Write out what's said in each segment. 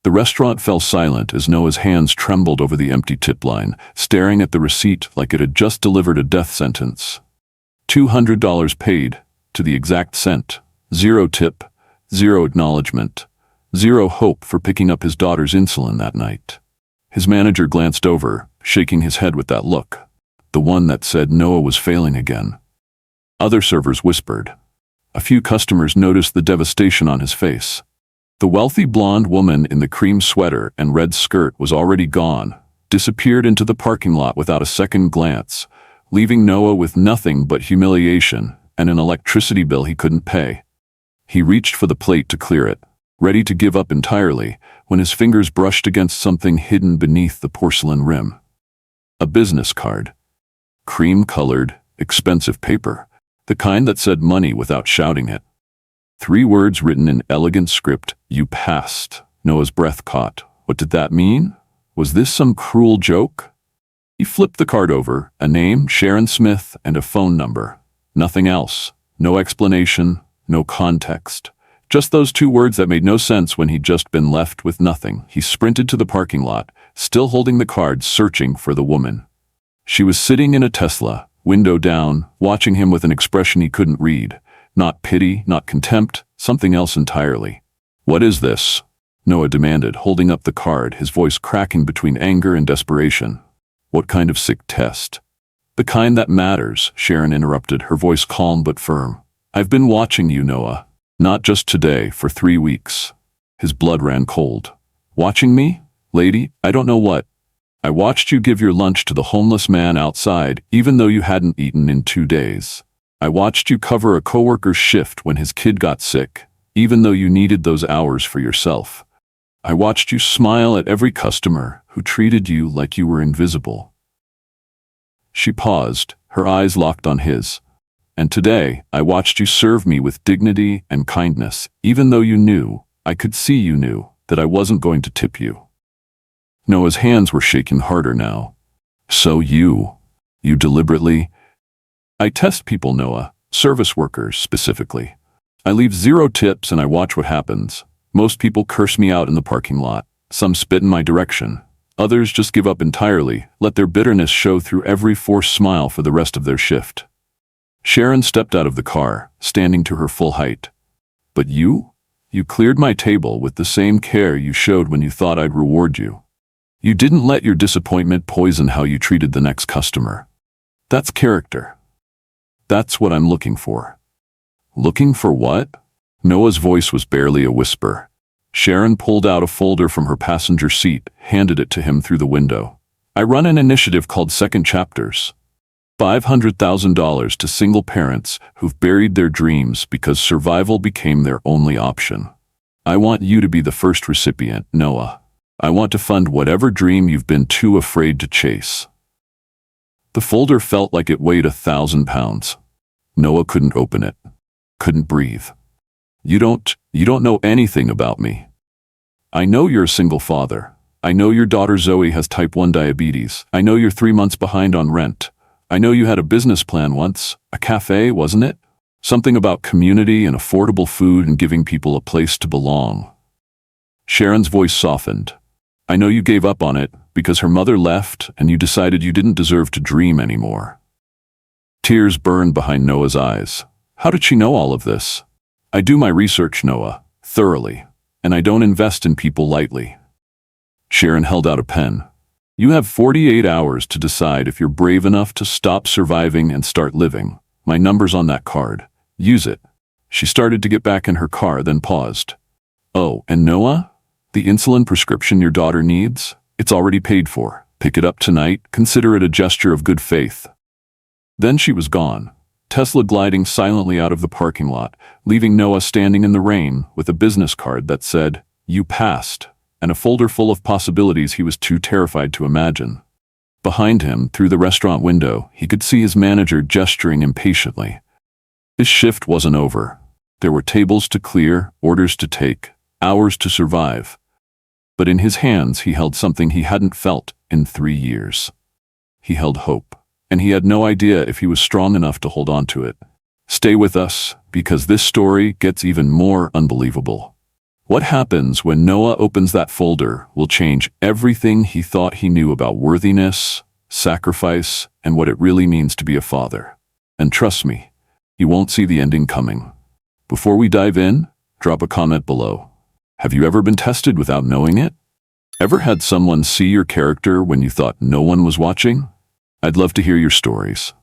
The restaurant fell silent as Noah's hands trembled over the empty tip line, staring at the receipt like it had just delivered a death sentence. $200 paid, to the exact cent. 0 tip, 0 acknowledgement, 0 hope for picking up his daughter's insulin that night. His manager glanced over, shaking his head with that look, the one that said Noah was failing again. Other servers whispered. A few customers noticed the devastation on his face. The wealthy blonde woman in the cream sweater and red skirt was already gone, disappeared into the parking lot without a second glance, leaving Noah with nothing but humiliation and an electricity bill he couldn't pay. He reached for the plate to clear it, ready to give up entirely, when his fingers brushed against something hidden beneath the porcelain rim. A business card. Cream-colored, expensive paper, the kind that said money without shouting it. 3 words written in elegant script, "You passed." Noah's breath caught. What did that mean? Was this some cruel joke? He flipped the card over, a name, Sharon Smith, and a phone number. Nothing else. No explanation, no context. Just those 2 words that made no sense when he'd just been left with nothing. He sprinted to the parking lot, still holding the card, searching for the woman. She was sitting in a Tesla, window down, watching him with an expression he couldn't read. Not pity, not contempt, something else entirely. "What is this?" Noah demanded, holding up the card, his voice cracking between anger and desperation. "What kind of sick test?" "The kind that matters," Sharon interrupted, her voice calm but firm. "I've been watching you, Noah. Not just today, for 3 weeks." His blood ran cold. "Watching me? Lady, I don't know what. I watched you give your lunch to the homeless man outside, even though you hadn't eaten in 2 days. I watched you cover a coworker's shift when his kid got sick, even though you needed those hours for yourself. I watched you smile at every customer who treated you like you were invisible." She paused, her eyes locked on his. "And today, I watched you serve me with dignity and kindness, even though you knew, I could see you knew, that I wasn't going to tip you." Noah's hands were shaking harder now. "So you deliberately—" "I test people, Noah, service workers specifically. I leave 0 tips and I watch what happens. Most people curse me out in the parking lot. Some spit in my direction. Others just give up entirely, let their bitterness show through every forced smile for the rest of their shift." Sharon stepped out of the car, standing to her full height. "But you cleared my table with the same care you showed when you thought I'd reward you. You didn't let your disappointment poison how you treated the next customer. That's character. That's what I'm looking for." "Looking for what?" Noah's voice was barely a whisper. Sharon pulled out a folder from her passenger seat, handed it to him through the window. "I run an initiative called Second Chapters. $500,000 to single parents who've buried their dreams because survival became their only option. I want you to be the first recipient, Noah. I want to fund whatever dream you've been too afraid to chase." The folder felt like it weighed 1,000 pounds. Noah couldn't open it. Couldn't breathe. You don't know anything about me. I know you're a single father. I know your daughter Zoe has type 1 diabetes. I know you're 3 months behind on rent. I know you had a business plan once. A cafe, wasn't it? Something about community and affordable food and giving people a place to belong." Sharon's voice softened. "I know you gave up on it because her mother left and you decided you didn't deserve to dream anymore." Tears burned behind Noah's eyes. How did she know all of this? "I do my research, Noah, thoroughly, and I don't invest in people lightly." Sharon held out a pen. "You have 48 hours to decide if you're brave enough to stop surviving and start living. My number's on that card. Use it." She started to get back in her car, then paused. "Oh, and Noah? The insulin prescription your daughter needs? It's already paid for. Pick it up tonight. Consider it a gesture of good faith." Then she was gone, Tesla gliding silently out of the parking lot, leaving Noah standing in the rain with a business card that said, "You passed," and a folder full of possibilities he was too terrified to imagine. Behind him, through the restaurant window, he could see his manager gesturing impatiently. His shift wasn't over. There were tables to clear, orders to take, hours to survive. But in his hands he held something he hadn't felt in 3 years. He held hope, and he had no idea if he was strong enough to hold on to it. Stay with us, because this story gets even more unbelievable. What happens when Noah opens that folder will change everything he thought he knew about worthiness, sacrifice, and what it really means to be a father. And trust me, he won't see the ending coming. Before we dive in, drop a comment below. Have you ever been tested without knowing it? Ever had someone see your character when you thought no one was watching? I'd love to hear your stories.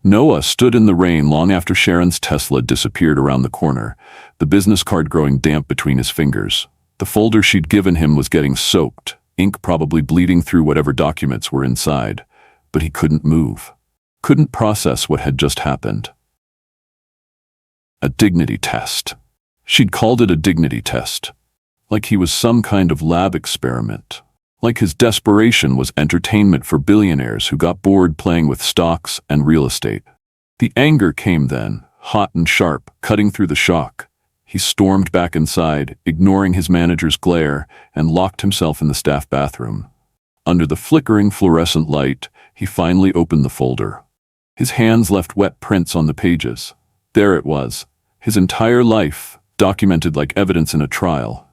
Noah stood in the rain long after Sharon's Tesla disappeared around the corner, the business card growing damp between his fingers. The folder she'd given him was getting soaked, ink probably bleeding through whatever documents were inside, but he couldn't move. Couldn't process what had just happened. A dignity test. She'd called it a dignity test, like he was some kind of lab experiment. Like his desperation was entertainment for billionaires who got bored playing with stocks and real estate. The anger came then, hot and sharp, cutting through the shock. He stormed back inside, ignoring his manager's glare, and locked himself in the staff bathroom. Under the flickering fluorescent light, he finally opened the folder. His hands left wet prints on the pages. There it was, his entire life, documented like evidence in a trial.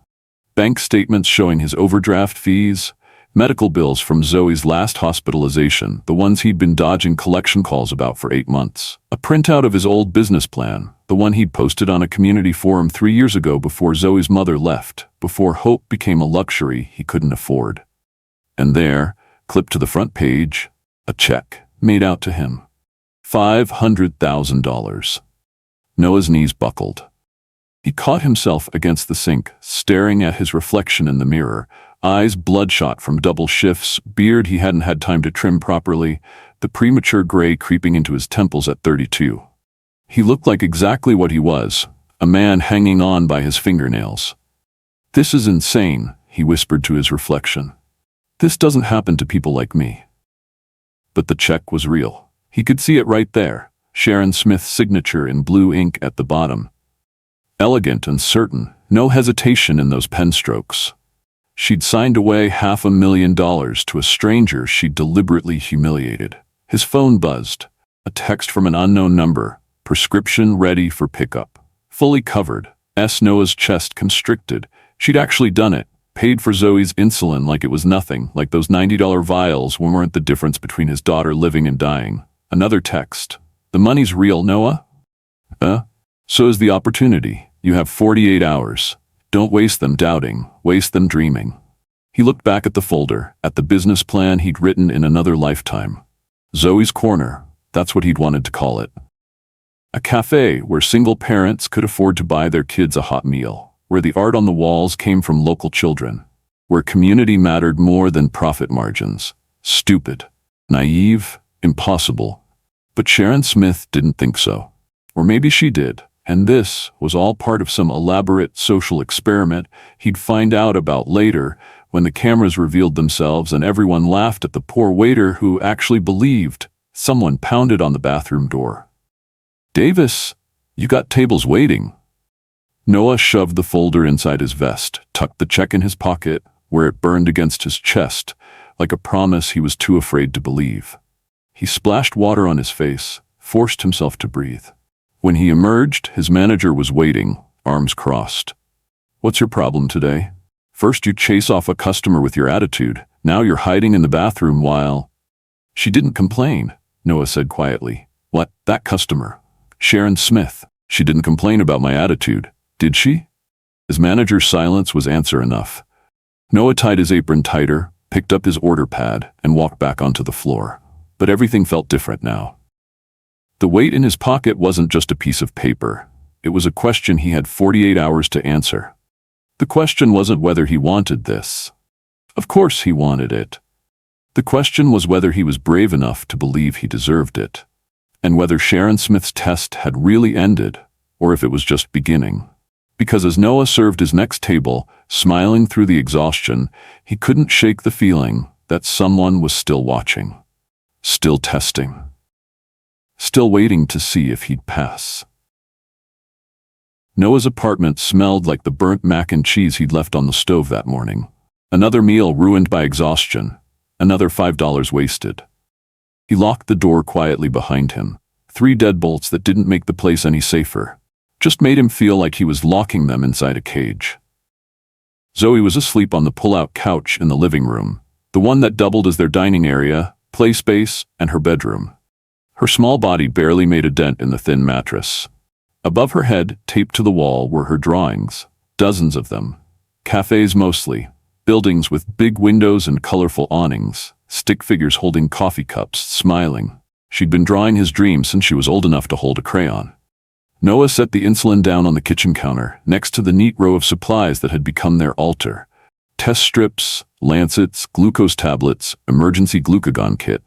Bank statements showing his overdraft fees, medical bills from Zoe's last hospitalization, the ones he'd been dodging collection calls about for 8 months. A printout of his old business plan, the one he'd posted on a community forum 3 years ago before Zoe's mother left, before hope became a luxury he couldn't afford. And there, clipped to the front page, a check made out to him. $500,000. Noah's knees buckled. He caught himself against the sink, staring at his reflection in the mirror, eyes bloodshot from double shifts, beard he hadn't had time to trim properly, the premature gray creeping into his temples at 32. He looked like exactly what he was, a man hanging on by his fingernails. "This is insane," he whispered to his reflection. "This doesn't happen to people like me." But the check was real. He could see it right there, Sharon Smith's signature in blue ink at the bottom. Elegant and certain, no hesitation in those pen strokes. She'd signed away $500,000 to a stranger she'd deliberately humiliated. His phone buzzed. A text from an unknown number. Prescription ready for pickup. Fully covered. Noah's chest constricted. She'd actually done it. Paid for Zoe's insulin like it was nothing, like those $90 vials weren't the difference between his daughter living and dying. Another text. "The money's real, Noah?" So is the opportunity. You have 48 hours. Don't waste them doubting, waste them dreaming. He looked back at the folder, at the business plan he'd written in another lifetime. Zoe's Corner, that's what he'd wanted to call it. A cafe where single parents could afford to buy their kids a hot meal, where the art on the walls came from local children, where community mattered more than profit margins. Stupid, naive, impossible. But Sharon Smith didn't think so. Or maybe she did. And this was all part of some elaborate social experiment he'd find out about later when the cameras revealed themselves and everyone laughed at the poor waiter who actually believed. Someone pounded on the bathroom door. "Davis, you got tables waiting." Noah shoved the folder inside his vest, tucked the check in his pocket, where it burned against his chest, like a promise he was too afraid to believe. He splashed water on his face, forced himself to breathe. When he emerged, his manager was waiting, arms crossed. "What's your problem today? First you chase off a customer with your attitude, now you're hiding in the bathroom while—" "She didn't complain," Noah said quietly. "What, that customer? Sharon Smith. She didn't complain about my attitude, did she?" His manager's silence was answer enough. Noah tied his apron tighter, picked up his order pad, and walked back onto the floor. But everything felt different now. The weight in his pocket wasn't just a piece of paper. It was a question he had 48 hours to answer. The question wasn't whether he wanted this. Of course he wanted it. The question was whether he was brave enough to believe he deserved it, and whether Sharon Smith's test had really ended, or if it was just beginning. Because as Noah served his next table, smiling through the exhaustion, he couldn't shake the feeling that someone was still watching, still testing, still waiting to see if he'd pass. Noah's apartment smelled like the burnt mac and cheese he'd left on the stove that morning. Another meal ruined by exhaustion, another $5 wasted. He locked the door quietly behind him, 3 deadbolts that didn't make the place any safer. just made him feel like he was locking them inside a cage. Zoe was asleep on the pull-out couch in the living room, the one that doubled as their dining area, play space, and her bedroom. Her small body barely made a dent in the thin mattress. Above her head, taped to the wall, were her drawings, dozens of them. Cafes mostly, buildings with big windows and colorful awnings, stick figures holding coffee cups, smiling. She'd been drawing his dreams since she was old enough to hold a crayon. Noah set the insulin down on the kitchen counter, next to the neat row of supplies that had become their altar. Test strips, lancets, glucose tablets, emergency glucagon kit.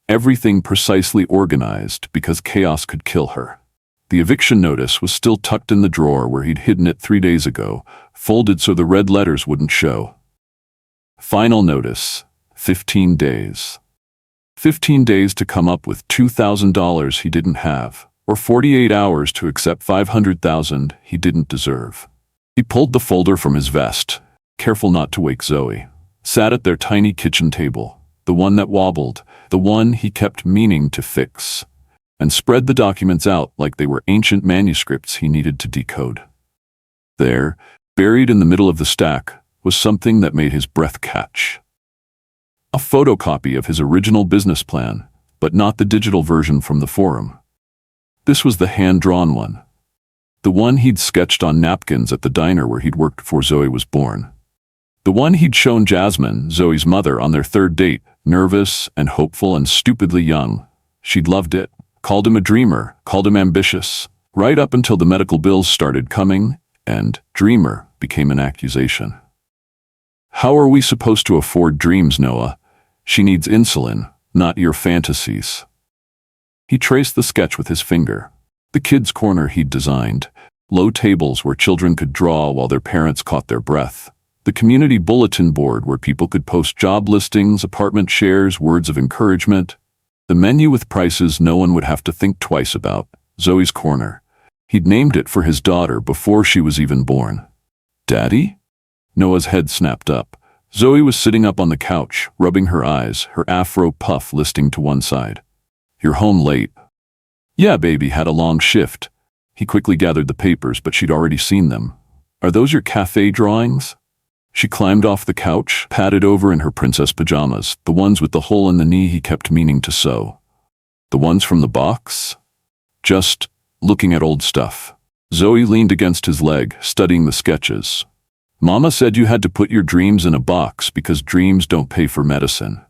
Everything precisely organized because chaos could kill her. The eviction notice was still tucked in the drawer where he'd hidden it 3 days ago, folded so the red letters wouldn't show. Final notice, 15 days. 15 days to come up with $2,000 he didn't have, or 48 hours to accept $500,000 he didn't deserve. He pulled the folder from his vest, careful not to wake Zoe, sat at their tiny kitchen table, the one that wobbled, the one he kept meaning to fix, and spread the documents out like they were ancient manuscripts he needed to decode. There, buried in the middle of the stack, was something that made his breath catch. A photocopy of his original business plan, but not the digital version from the forum. This was the hand-drawn one. The one he'd sketched on napkins at the diner where he'd worked before Zoe was born. The one he'd shown Jasmine, Zoe's mother, on their third date, nervous and hopeful and stupidly young. She'd loved it, called him a dreamer, called him ambitious, right up until the medical bills started coming, and dreamer became an accusation. How are we supposed to afford dreams, Noah? She needs insulin, not your fantasies. He traced the sketch with his finger. The kids' corner he'd designed, low tables where children could draw while their parents caught their breath. The community bulletin board where people could post job listings, apartment shares, words of encouragement. The menu with prices no one would have to think twice about. Zoe's Corner. He'd named it for his daughter before she was even born. Daddy? Noah's head snapped up. Zoe was sitting up on the couch, rubbing her eyes, her afro puff listing to one side. You're home late. Yeah, baby, had a long shift. He quickly gathered the papers, but she'd already seen them. Are those your cafe drawings? She climbed off the couch, padded over in her princess pajamas, the ones with the hole in the knee he kept meaning to sew. The ones from the box? Just looking at old stuff. Zoe leaned against his leg, studying the sketches. Mama said you had to put your dreams in a box because dreams don't pay for medicine.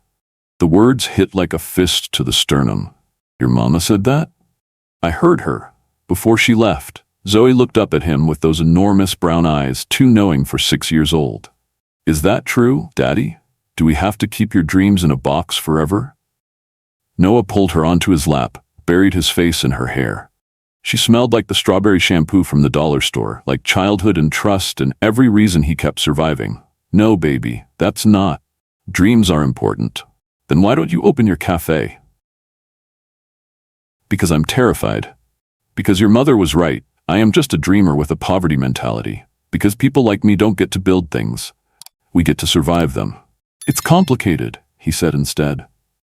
The words hit like a fist to the sternum. Your mama said that? I heard her. Before she left, Zoe looked up at him with those enormous brown eyes, too knowing for 6 years old. Is that true, Daddy? Do we have to keep your dreams in a box forever? Noah pulled her onto his lap, buried his face in her hair. She smelled like the strawberry shampoo from the dollar store, like childhood and trust and every reason he kept surviving. No, baby, that's not. Dreams are important. Then why don't you open your cafe? Because I'm terrified. Because your mother was right. I am just a dreamer with a poverty mentality. Because people like me don't get to build things. We get to survive them. It's complicated, he said instead.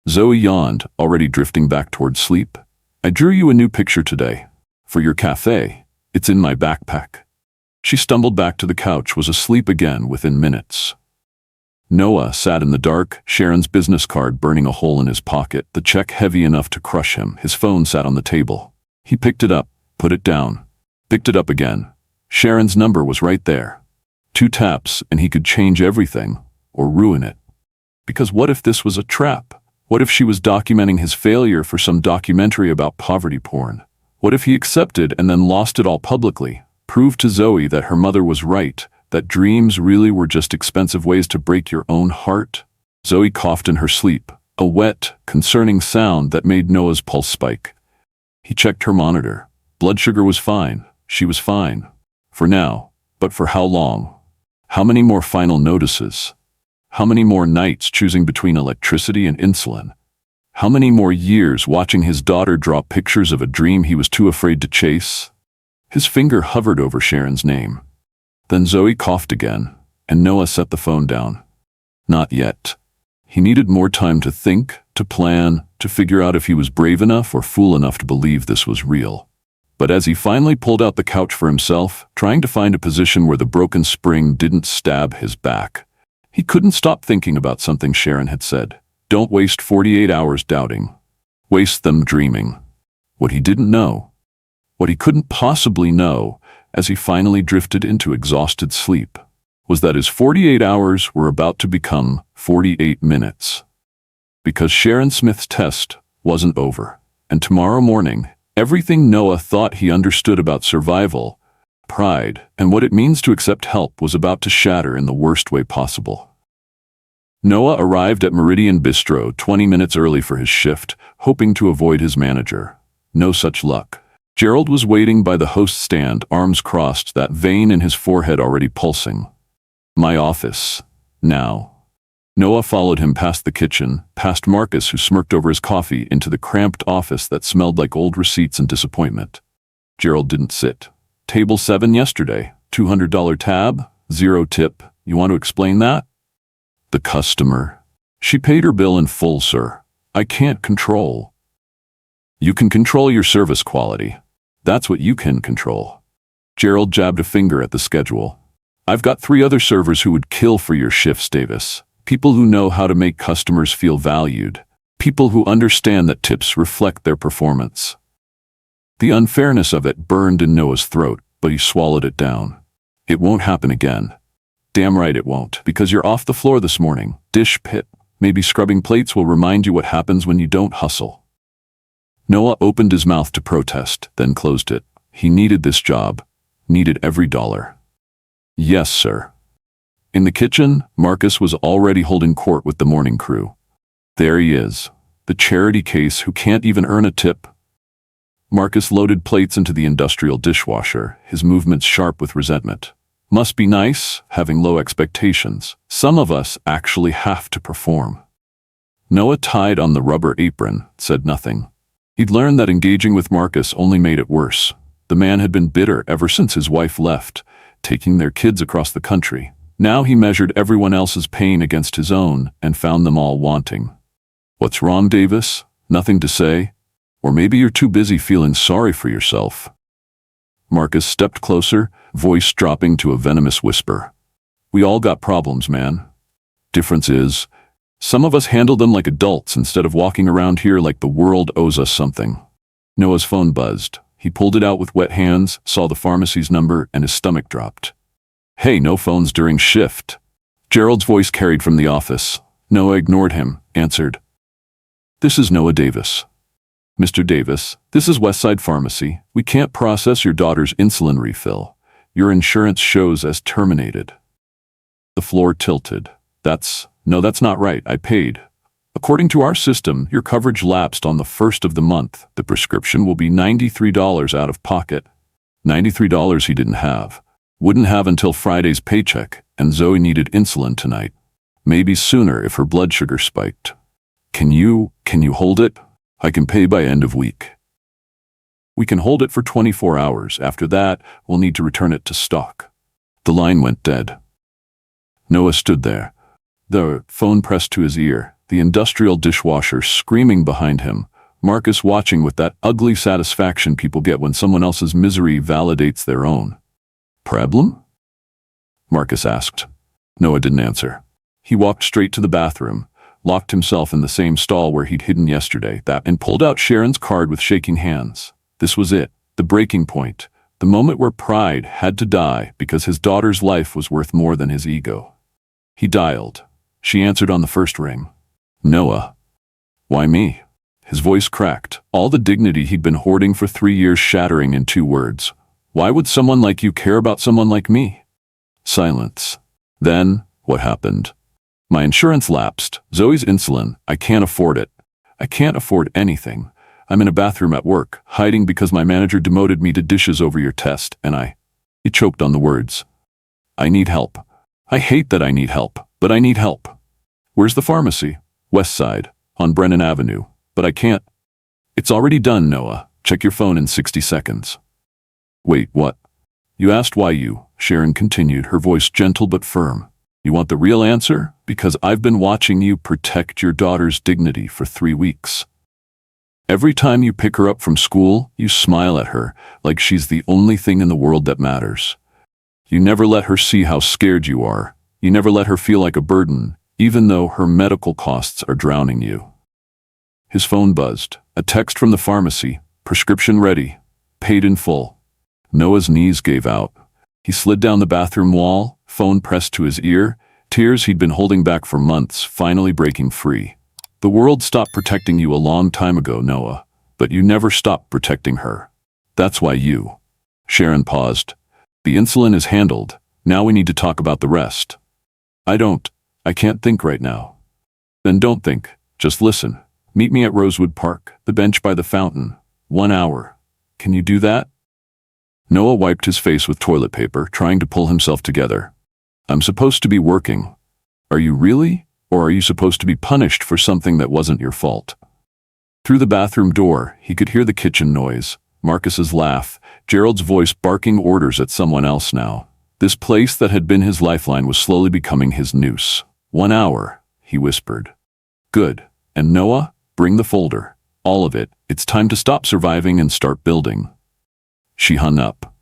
Zoe yawned, already drifting back toward sleep. I drew you a new picture today. For your cafe. It's in my backpack. She stumbled back to the couch, was asleep again within minutes. Noah sat in the dark, Sharon's business card burning a hole in his pocket, the check heavy enough to crush him. His phone sat on the table. He picked it up, put it down, picked it up again. Sharon's number was right there. 2 taps and he could change everything, or ruin it. Because what if this was a trap? What if she was documenting his failure for some documentary about poverty porn? What if he accepted and then lost it all publicly, proved to Zoe that her mother was right, that dreams really were just expensive ways to break your own heart? Zoe coughed in her sleep, a wet, concerning sound that made Noah's pulse spike. He checked her monitor. Blood sugar was fine. She was fine. For now. But for how long? How many more final notices? How many more nights choosing between electricity and insulin? How many more years watching his daughter draw pictures of a dream he was too afraid to chase? His finger hovered over Sharon's name. Then Zoe coughed again, and Noah set the phone down. Not yet. He needed more time to think, to plan, to figure out if he was brave enough or fool enough to believe this was real. But as he finally pulled out the couch for himself, trying to find a position where the broken spring didn't stab his back, he couldn't stop thinking about something Sharon had said. Don't waste 48 hours doubting. Waste them dreaming. What he didn't know, what he couldn't possibly know, as he finally drifted into exhausted sleep, was that his 48 hours were about to become 48 minutes. Because Sharon Smith's test wasn't over, and tomorrow morning, everything Noah thought he understood about survival, pride, and what it means to accept help was about to shatter in the worst way possible. Noah arrived at Meridian Bistro 20 minutes early for his shift, hoping to avoid his manager. No such luck. Gerald was waiting by the host stand, arms crossed, that vein in his forehead already pulsing. My office. Now. Noah followed him past the kitchen, past Marcus, who smirked over his coffee, into the cramped office that smelled like old receipts and disappointment. Gerald didn't sit. Table 7 yesterday. $200 tab, 0 tip. You want to explain that? The customer. She paid her bill in full, sir. I can't control. You can control your service quality. That's what you can control. Gerald jabbed a finger at the schedule. I've got 3 other servers who would kill for your shifts, Davis. People who know how to make customers feel valued. People who understand that tips reflect their performance. The unfairness of it burned in Noah's throat, but he swallowed it down. It won't happen again. Damn right it won't, because you're off the floor this morning. Dish pit. Maybe scrubbing plates will remind you what happens when you don't hustle. Noah opened his mouth to protest, then closed it. He needed this job. Needed every dollar. Yes, sir. In the kitchen, Marcus was already holding court with the morning crew. There he is, the charity case who can't even earn a tip. Marcus loaded plates into the industrial dishwasher, his movements sharp with resentment. Must be nice, having low expectations. Some of us actually have to perform. Noah tied on the rubber apron, said nothing. He'd learned that engaging with Marcus only made it worse. The man had been bitter ever since his wife left, taking their kids across the country. Now he measured everyone else's pain against his own and found them all wanting. What's wrong, Davis? Nothing to say? Or maybe you're too busy feeling sorry for yourself. Marcus stepped closer, voice dropping to a venomous whisper. We all got problems, man. Difference is, some of us handle them like adults instead of walking around here like the world owes us something. Noah's phone buzzed. He pulled it out with wet hands, saw the pharmacy's number, and his stomach dropped. Hey, no phones during shift. Gerald's voice carried from the office. Noah ignored him, answered. This is Noah Davis. Mr. Davis, this is Westside Pharmacy. We can't process your daughter's insulin refill. Your insurance shows as terminated. The floor tilted. That's not right. I paid. According to our system, your coverage lapsed on the 1st of the month. The prescription will be $93 out of pocket. $93 he didn't have. Wouldn't have until Friday's paycheck, and Zoe needed insulin tonight. Maybe sooner if her blood sugar spiked. Can you hold it? I can pay by end of week. We can hold it for 24 hours. After that, we'll need to return it to stock. The line went dead. Noah stood there, the phone pressed to his ear, the industrial dishwasher screaming behind him, Marcus watching with that ugly satisfaction people get when someone else's misery validates their own. Problem? Marcus asked. Noah didn't answer. He walked straight to the bathroom, locked himself in the same stall where he'd hidden yesterday, and pulled out Sharon's card with shaking hands. This was it, the breaking point, the moment where pride had to die because his daughter's life was worth more than his ego. He dialed. She answered on the first ring. Noah. Why me? His voice cracked, all the dignity he'd been hoarding for 3 years shattering in 2 words. Why would someone like you care about someone like me? Silence. Then, what happened? My insurance lapsed. Zoe's insulin. I can't afford it. I can't afford anything. I'm in a bathroom at work, hiding because my manager demoted me to dishes over your test, and He choked on the words. I need help. I hate that I need help, but I need help. Where's the pharmacy? West Side, on Brennan Avenue. But I can't. It's already done, Noah. Check your phone in 60 seconds. Wait, what? You asked why you, Sharon continued, her voice gentle but firm. You want the real answer? Because I've been watching you protect your daughter's dignity for 3 weeks. Every time you pick her up from school, you smile at her like she's the only thing in the world that matters. You never let her see how scared you are. You never let her feel like a burden, even though her medical costs are drowning you. His phone buzzed. A text from the pharmacy. Prescription ready. Paid in full. Noah's knees gave out. He slid down the bathroom wall, phone pressed to his ear, tears he'd been holding back for months finally breaking free. The world stopped protecting you a long time ago, Noah, but you never stopped protecting her. That's why you. Sharon paused. The insulin is handled. Now we need to talk about the rest. I can't think right now. Then don't think. Just listen. Meet me at Rosewood Park, the bench by the fountain. 1 hour. Can you do that? Noah wiped his face with toilet paper, trying to pull himself together. I'm supposed to be working. Are you really? Or are you supposed to be punished for something that wasn't your fault? Through the bathroom door, he could hear the kitchen noise, Marcus's laugh, Gerald's voice barking orders at someone else now. This place that had been his lifeline was slowly becoming his noose. 1 hour, he whispered. Good. And Noah, bring the folder. All of it. It's time to stop surviving and start building. She hung up.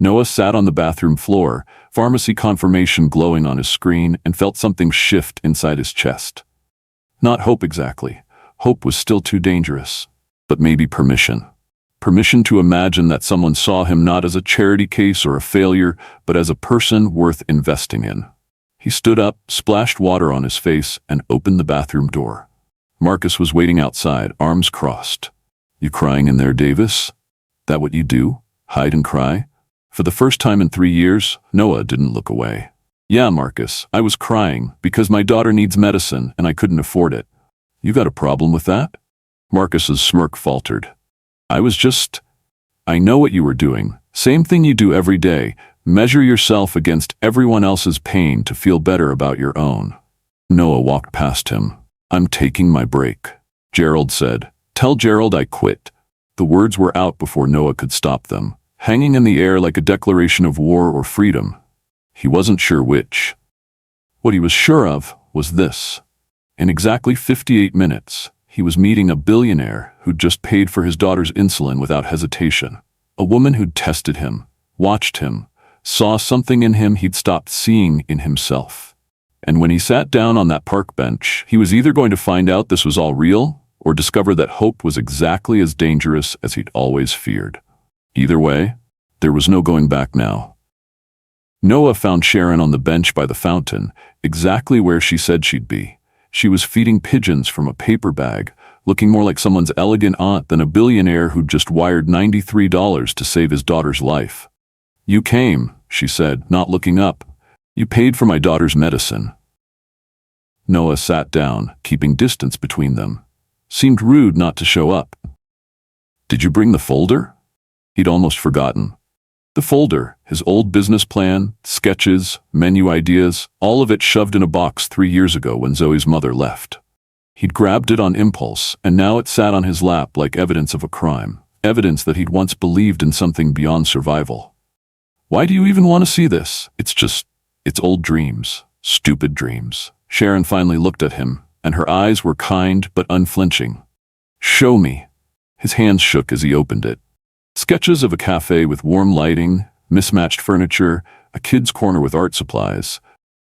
Noah sat on the bathroom floor, pharmacy confirmation glowing on his screen, and felt something shift inside his chest. Not hope exactly. Hope was still too dangerous. But maybe permission. Permission to imagine that someone saw him not as a charity case or a failure, but as a person worth investing in. He stood up, splashed water on his face, and opened the bathroom door. Marcus was waiting outside, arms crossed. You crying in there, Davis? That what you do? Hide and cry? For the first time in 3 years, Noah didn't look away. Yeah, Marcus, I was crying because my daughter needs medicine and I couldn't afford it. You got a problem with that? Marcus's smirk faltered. I know what you were doing. Same thing you do every day. Measure yourself against everyone else's pain to feel better about your own. Noah walked past him. I'm taking my break. Gerald said. Tell Gerald I quit. The words were out before Noah could stop them, hanging in the air like a declaration of war or freedom. He wasn't sure which. What he was sure of was this. In exactly 58 minutes, he was meeting a billionaire who'd just paid for his daughter's insulin without hesitation. A woman who'd tested him, watched him, saw something in him he'd stopped seeing in himself. And when he sat down on that park bench, he was either going to find out this was all real or discover that hope was exactly as dangerous as he'd always feared. Either way, there was no going back now. Noah found Sharon on the bench by the fountain, exactly where she said she'd be. She was feeding pigeons from a paper bag, looking more like someone's elegant aunt than a billionaire who'd just wired $93 to save his daughter's life. You came, she said, not looking up. You paid for my daughter's medicine. Noah sat down, keeping distance between them. Seemed rude not to show up. Did you bring the folder? He'd almost forgotten. The folder, his old business plan, sketches, menu ideas, all of it shoved in a box 3 years ago when Zoe's mother left. He'd grabbed it on impulse, and now it sat on his lap like evidence of a crime, evidence that he'd once believed in something beyond survival. Why do you even want to see this? It's old dreams, stupid dreams. Sharon finally looked at him, and her eyes were kind but unflinching. Show me. His hands shook as he opened it. Sketches of a cafe with warm lighting, mismatched furniture, a kid's corner with art supplies.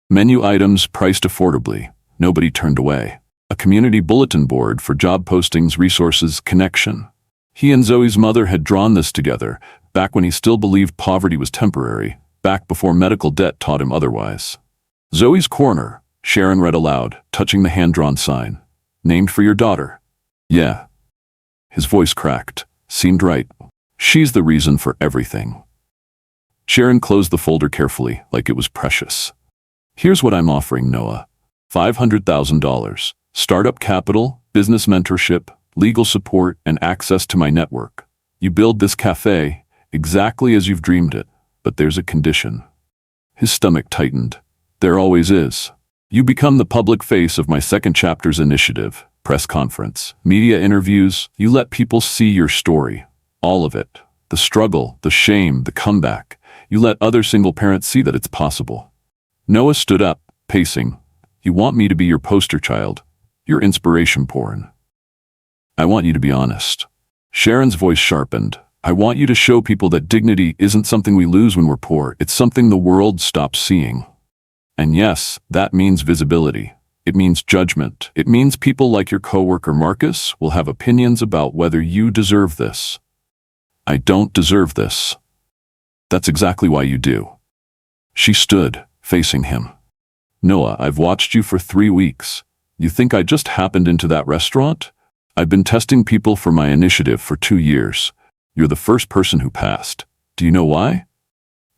Menu items priced affordably. Nobody turned away. A community bulletin board for job postings, resources, connection. He and Zoe's mother had drawn this together, back when he still believed poverty was temporary, back before medical debt taught him otherwise. Zoe's Corner, Sharon read aloud, touching the hand-drawn sign. Named for your daughter. Yeah. His voice cracked. Seemed right. She's the reason for everything. Sharon closed the folder carefully, like it was precious. Here's what I'm offering, Noah. $500,000. Startup capital, business mentorship, legal support, and access to my network. You build this cafe exactly as you've dreamed it, but there's a condition. His stomach tightened. There always is. You become the public face of my second chapter's initiative, press conference, media interviews. You let people see your story. All of it. The struggle, the shame, the comeback. You let other single parents see that it's possible. Noah stood up, pacing. You want me to be your poster child, your inspiration porn. I want you to be honest. Sharon's voice sharpened. I want you to show people that dignity isn't something we lose when we're poor. It's something the world stops seeing. And yes, that means visibility. It means judgment. It means people like your coworker Marcus will have opinions about whether you deserve this. I don't deserve this. That's exactly why you do. She stood, facing him. Noah, I've watched you for 3 weeks. You think I just happened into that restaurant? I've been testing people for my initiative for 2 years. You're the first person who passed. Do you know why?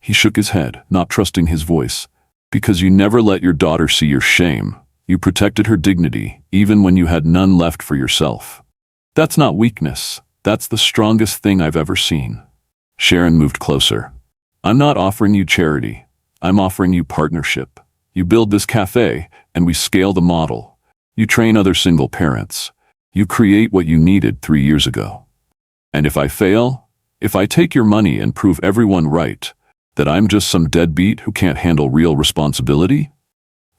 He shook his head, not trusting his voice. Because you never let your daughter see your shame. You protected her dignity, even when you had none left for yourself. That's not weakness. That's the strongest thing I've ever seen. Sharon moved closer. I'm not offering you charity. I'm offering you partnership. You build this cafe, and we scale the model. You train other single parents. You create what you needed 3 years ago. And if I fail, if I take your money and prove everyone right, that I'm just some deadbeat who can't handle real responsibility,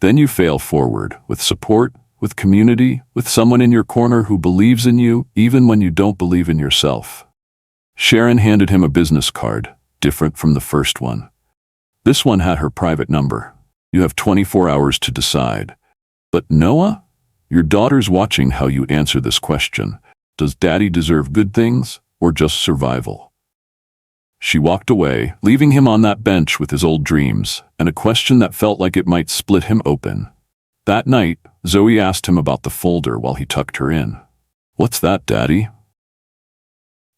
then you fail forward with support, with community, with someone in your corner who believes in you even when you don't believe in yourself. Sharon handed him a business card, different from the first one. This one had her private number. You have 24 hours to decide. But Noah, your daughter's watching how you answer this question. Does Daddy deserve good things or just survival? She walked away, leaving him on that bench with his old dreams and a question that felt like it might split him open. That night, Zoe asked him about the folder while he tucked her in. What's that, Daddy?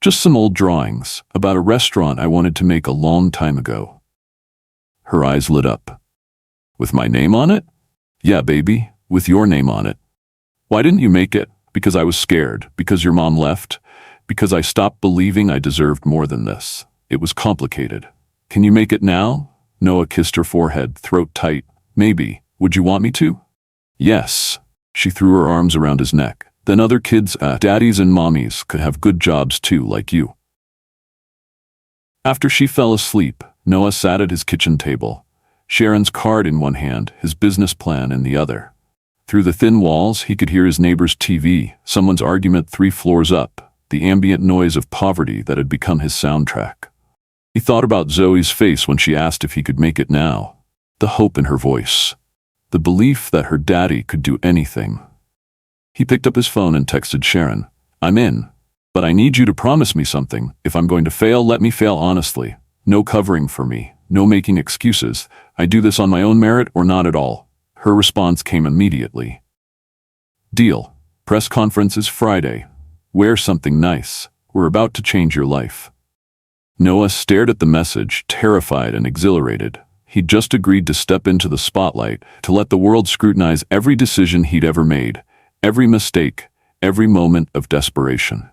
Just some old drawings about a restaurant I wanted to make a long time ago. Her eyes lit up. With my name on it? Yeah, baby, with your name on it. Why didn't you make it? Because I was scared, because your mom left, because I stopped believing I deserved more than this. It was complicated. Can you make it now? Noah kissed her forehead, throat tight. Maybe. Would you want me to? Yes. She threw her arms around his neck. Then other kids, daddies and mommies, could have good jobs too, like you. After she fell asleep, Noah sat at his kitchen table, Sharon's card in one hand, his business plan in the other. Through the thin walls, he could hear his neighbor's TV, someone's argument 3 floors up, the ambient noise of poverty that had become his soundtrack. He thought about Zoe's face when she asked if he could make it now, the hope in her voice, the belief that her daddy could do anything. He picked up his phone and texted Sharon, I'm in, but I need you to promise me something. If I'm going to fail, let me fail honestly. No covering for me, no making excuses. I do this on my own merit or not at all. Her response came immediately. Deal. Press conference is Friday. Wear something nice. We're about to change your life. Noah stared at the message, terrified and exhilarated. He'd just agreed to step into the spotlight, to let the world scrutinize every decision he'd ever made, every mistake, every moment of desperation.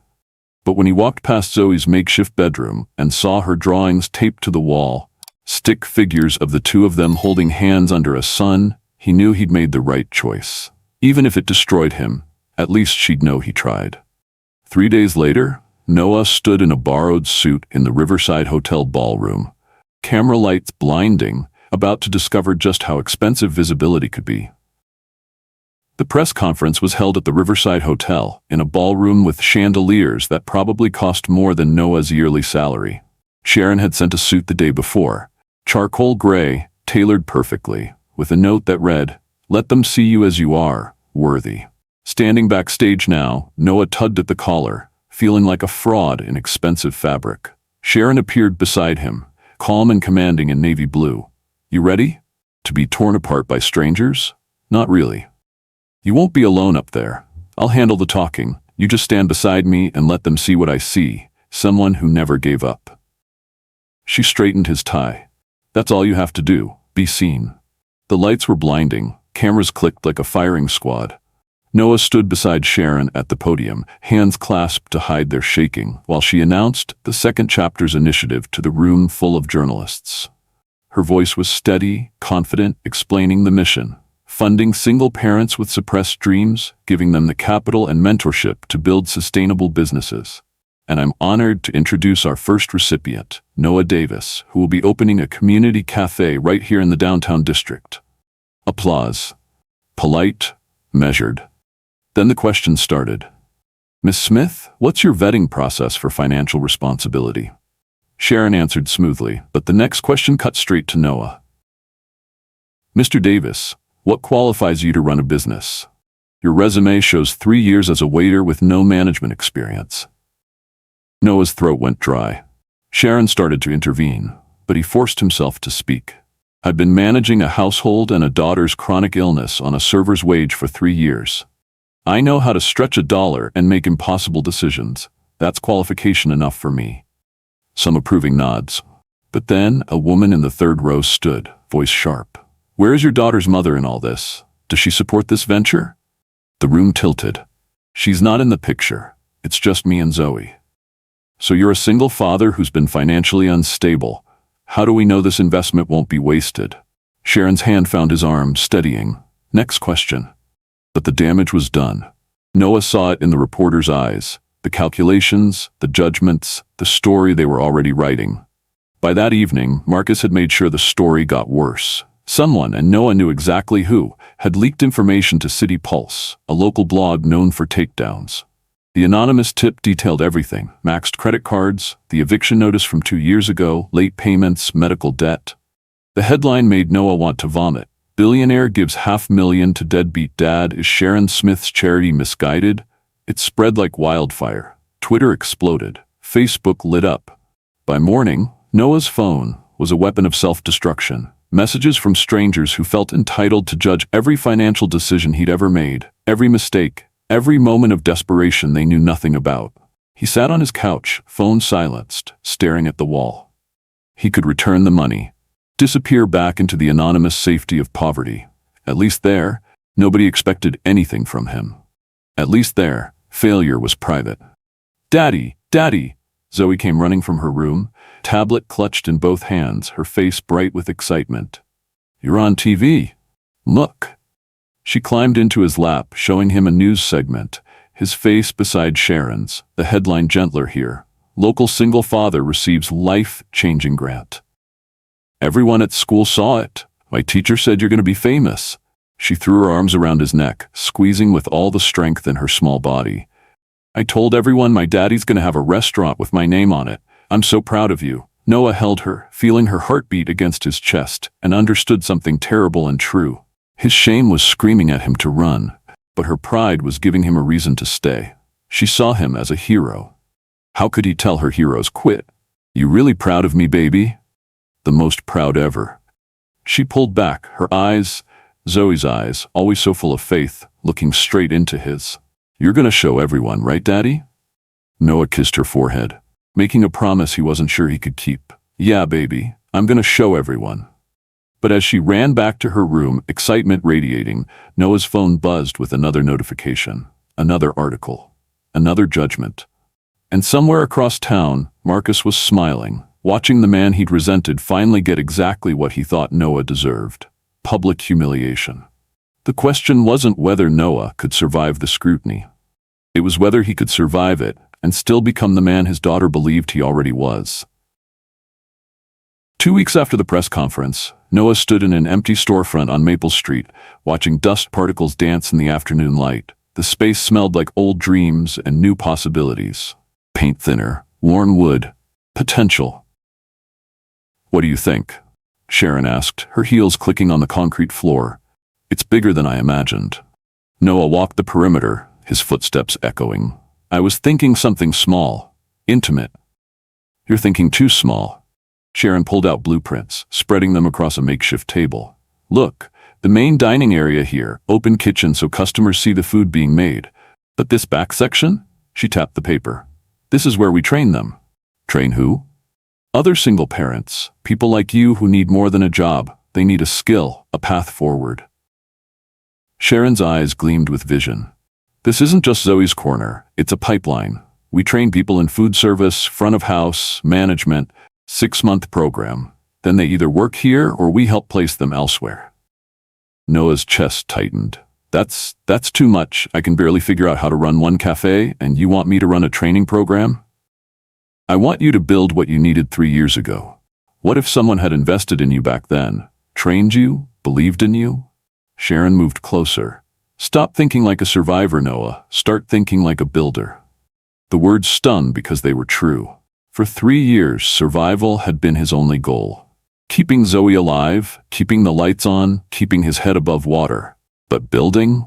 But when he walked past Zoe's makeshift bedroom and saw her drawings taped to the wall, stick figures of the 2 of them holding hands under a sun, he knew he'd made the right choice. Even if it destroyed him, at least she'd know he tried. 3 days later, Noah stood in a borrowed suit in the Riverside Hotel ballroom, camera lights blinding, about to discover just how expensive visibility could be. The press conference was held at the Riverside Hotel, in a ballroom with chandeliers that probably cost more than Noah's yearly salary. Sharon had sent a suit the day before, charcoal gray, tailored perfectly, with a note that read, "Let them see you as you are, worthy." Standing backstage now, Noah tugged at the collar, feeling like a fraud in expensive fabric. Sharon appeared beside him, calm and commanding in navy blue. You ready? To be torn apart by strangers? Not really. You won't be alone up there. I'll handle the talking. You just stand beside me and let them see what I see, someone who never gave up. She straightened his tie. That's all you have to do, be seen. The lights were blinding, cameras clicked like a firing squad. Noah stood beside Sharon at the podium, hands clasped to hide their shaking, while she announced the second chapter's initiative to the room full of journalists. Her voice was steady, confident, explaining the mission. Funding single parents with suppressed dreams, giving them the capital and mentorship to build sustainable businesses. And I'm honored to introduce our first recipient, Noah Davis, who will be opening a community cafe right here in the downtown district. Applause. Polite, measured. Then the questions started. Miss Smith, what's your vetting process for financial responsibility? Sharon answered smoothly, but the next question cut straight to Noah. Mr. Davis, what qualifies you to run a business? Your resume shows 3 years as a waiter with no management experience. Noah's throat went dry. Sharon started to intervene, but he forced himself to speak. I've been managing a household and a daughter's chronic illness on a server's wage for 3 years. I know how to stretch a dollar and make impossible decisions. That's qualification enough for me. Some approving nods. But then a woman in the third row stood, voice sharp. Where is your daughter's mother in all this? Does she support this venture? The room tilted. She's not in the picture. It's just me and Zoe. So you're a single father who's been financially unstable. How do we know this investment won't be wasted? Sharon's hand found his arm, steadying. Next question. But the damage was done. Noah saw it in the reporter's eyes. The calculations, the judgments, the story they were already writing. By that evening, Marcus had made sure the story got worse. Someone, and Noah knew exactly who, had leaked information to City Pulse, a local blog known for takedowns. The anonymous tip detailed everything: maxed credit cards, the eviction notice from 2 years ago, late payments, medical debt. The headline made Noah want to vomit. Billionaire gives $500,000 to deadbeat dad. Is Sharon Smith's charity misguided? It spread like wildfire. Twitter exploded. Facebook lit up. By morning, Noah's phone was a weapon of self-destruction. Messages from strangers who felt entitled to judge every financial decision he'd ever made, every mistake, every moment of desperation they knew nothing about. He sat on his couch, phone silenced, staring at the wall. He could return the money, disappear back into the anonymous safety of poverty. At least there, nobody expected anything from him. At least there, failure was private. Daddy, Daddy! Zoe came running from her room, tablet clutched in both hands, her face bright with excitement. You're on TV. Look. She climbed into his lap, showing him a news segment, his face beside Sharon's, the headline gentler here. Local single father receives life-changing grant. Everyone at school saw it. My teacher said you're going to be famous. She threw her arms around his neck, squeezing with all the strength in her small body. I told everyone my daddy's going to have a restaurant with my name on it. I'm so proud of you. Noah held her, feeling her heartbeat against his chest, and understood something terrible and true. His shame was screaming at him to run, but her pride was giving him a reason to stay. She saw him as a hero. How could he tell her heroes quit? You really proud of me, baby? The most proud ever. She pulled back, her eyes, Zoe's eyes, always so full of faith, looking straight into his. You're gonna show everyone, right, Daddy? Noah kissed her forehead, making a promise he wasn't sure he could keep. Yeah, baby, I'm gonna show everyone. But as she ran back to her room, excitement radiating, Noah's phone buzzed with another notification, another article, another judgment. And somewhere across town, Marcus was smiling, watching the man he'd resented finally get exactly what he thought Noah deserved: public humiliation. The question wasn't whether Noah could survive the scrutiny. It was whether he could survive it and still become the man his daughter believed he already was. 2 weeks after the press conference, Noah stood in an empty storefront on Maple Street, watching dust particles dance in the afternoon light. The space smelled like old dreams and new possibilities. Paint thinner, worn wood, potential. What do you think? Sharon asked, her heels clicking on the concrete floor. It's bigger than I imagined. Noah walked the perimeter, his footsteps echoing. I was thinking something small, intimate. You're thinking too small. Sharon pulled out blueprints, spreading them across a makeshift table. Look, the main dining area here, open kitchen so customers see the food being made. But this back section? She tapped the paper. This is where we train them. Train who? Other single parents, people like you who need more than a job. They need a skill, a path forward. Sharon's eyes gleamed with vision. This isn't just Zoe's corner, it's a pipeline. We train people in food service, front of house, management, 6-month program. Then they either work here or we help place them elsewhere. Noah's chest tightened. That's too much. I can barely figure out how to run one cafe, and you want me to run a training program? I want you to build what you needed 3 years ago. What if someone had invested in you back then, trained you, believed in you? Sharon moved closer. Stop thinking like a survivor, Noah. Start thinking like a builder. The words stung because they were true. For 3 years, survival had been his only goal. Keeping Zoe alive, keeping the lights on, keeping his head above water. But building?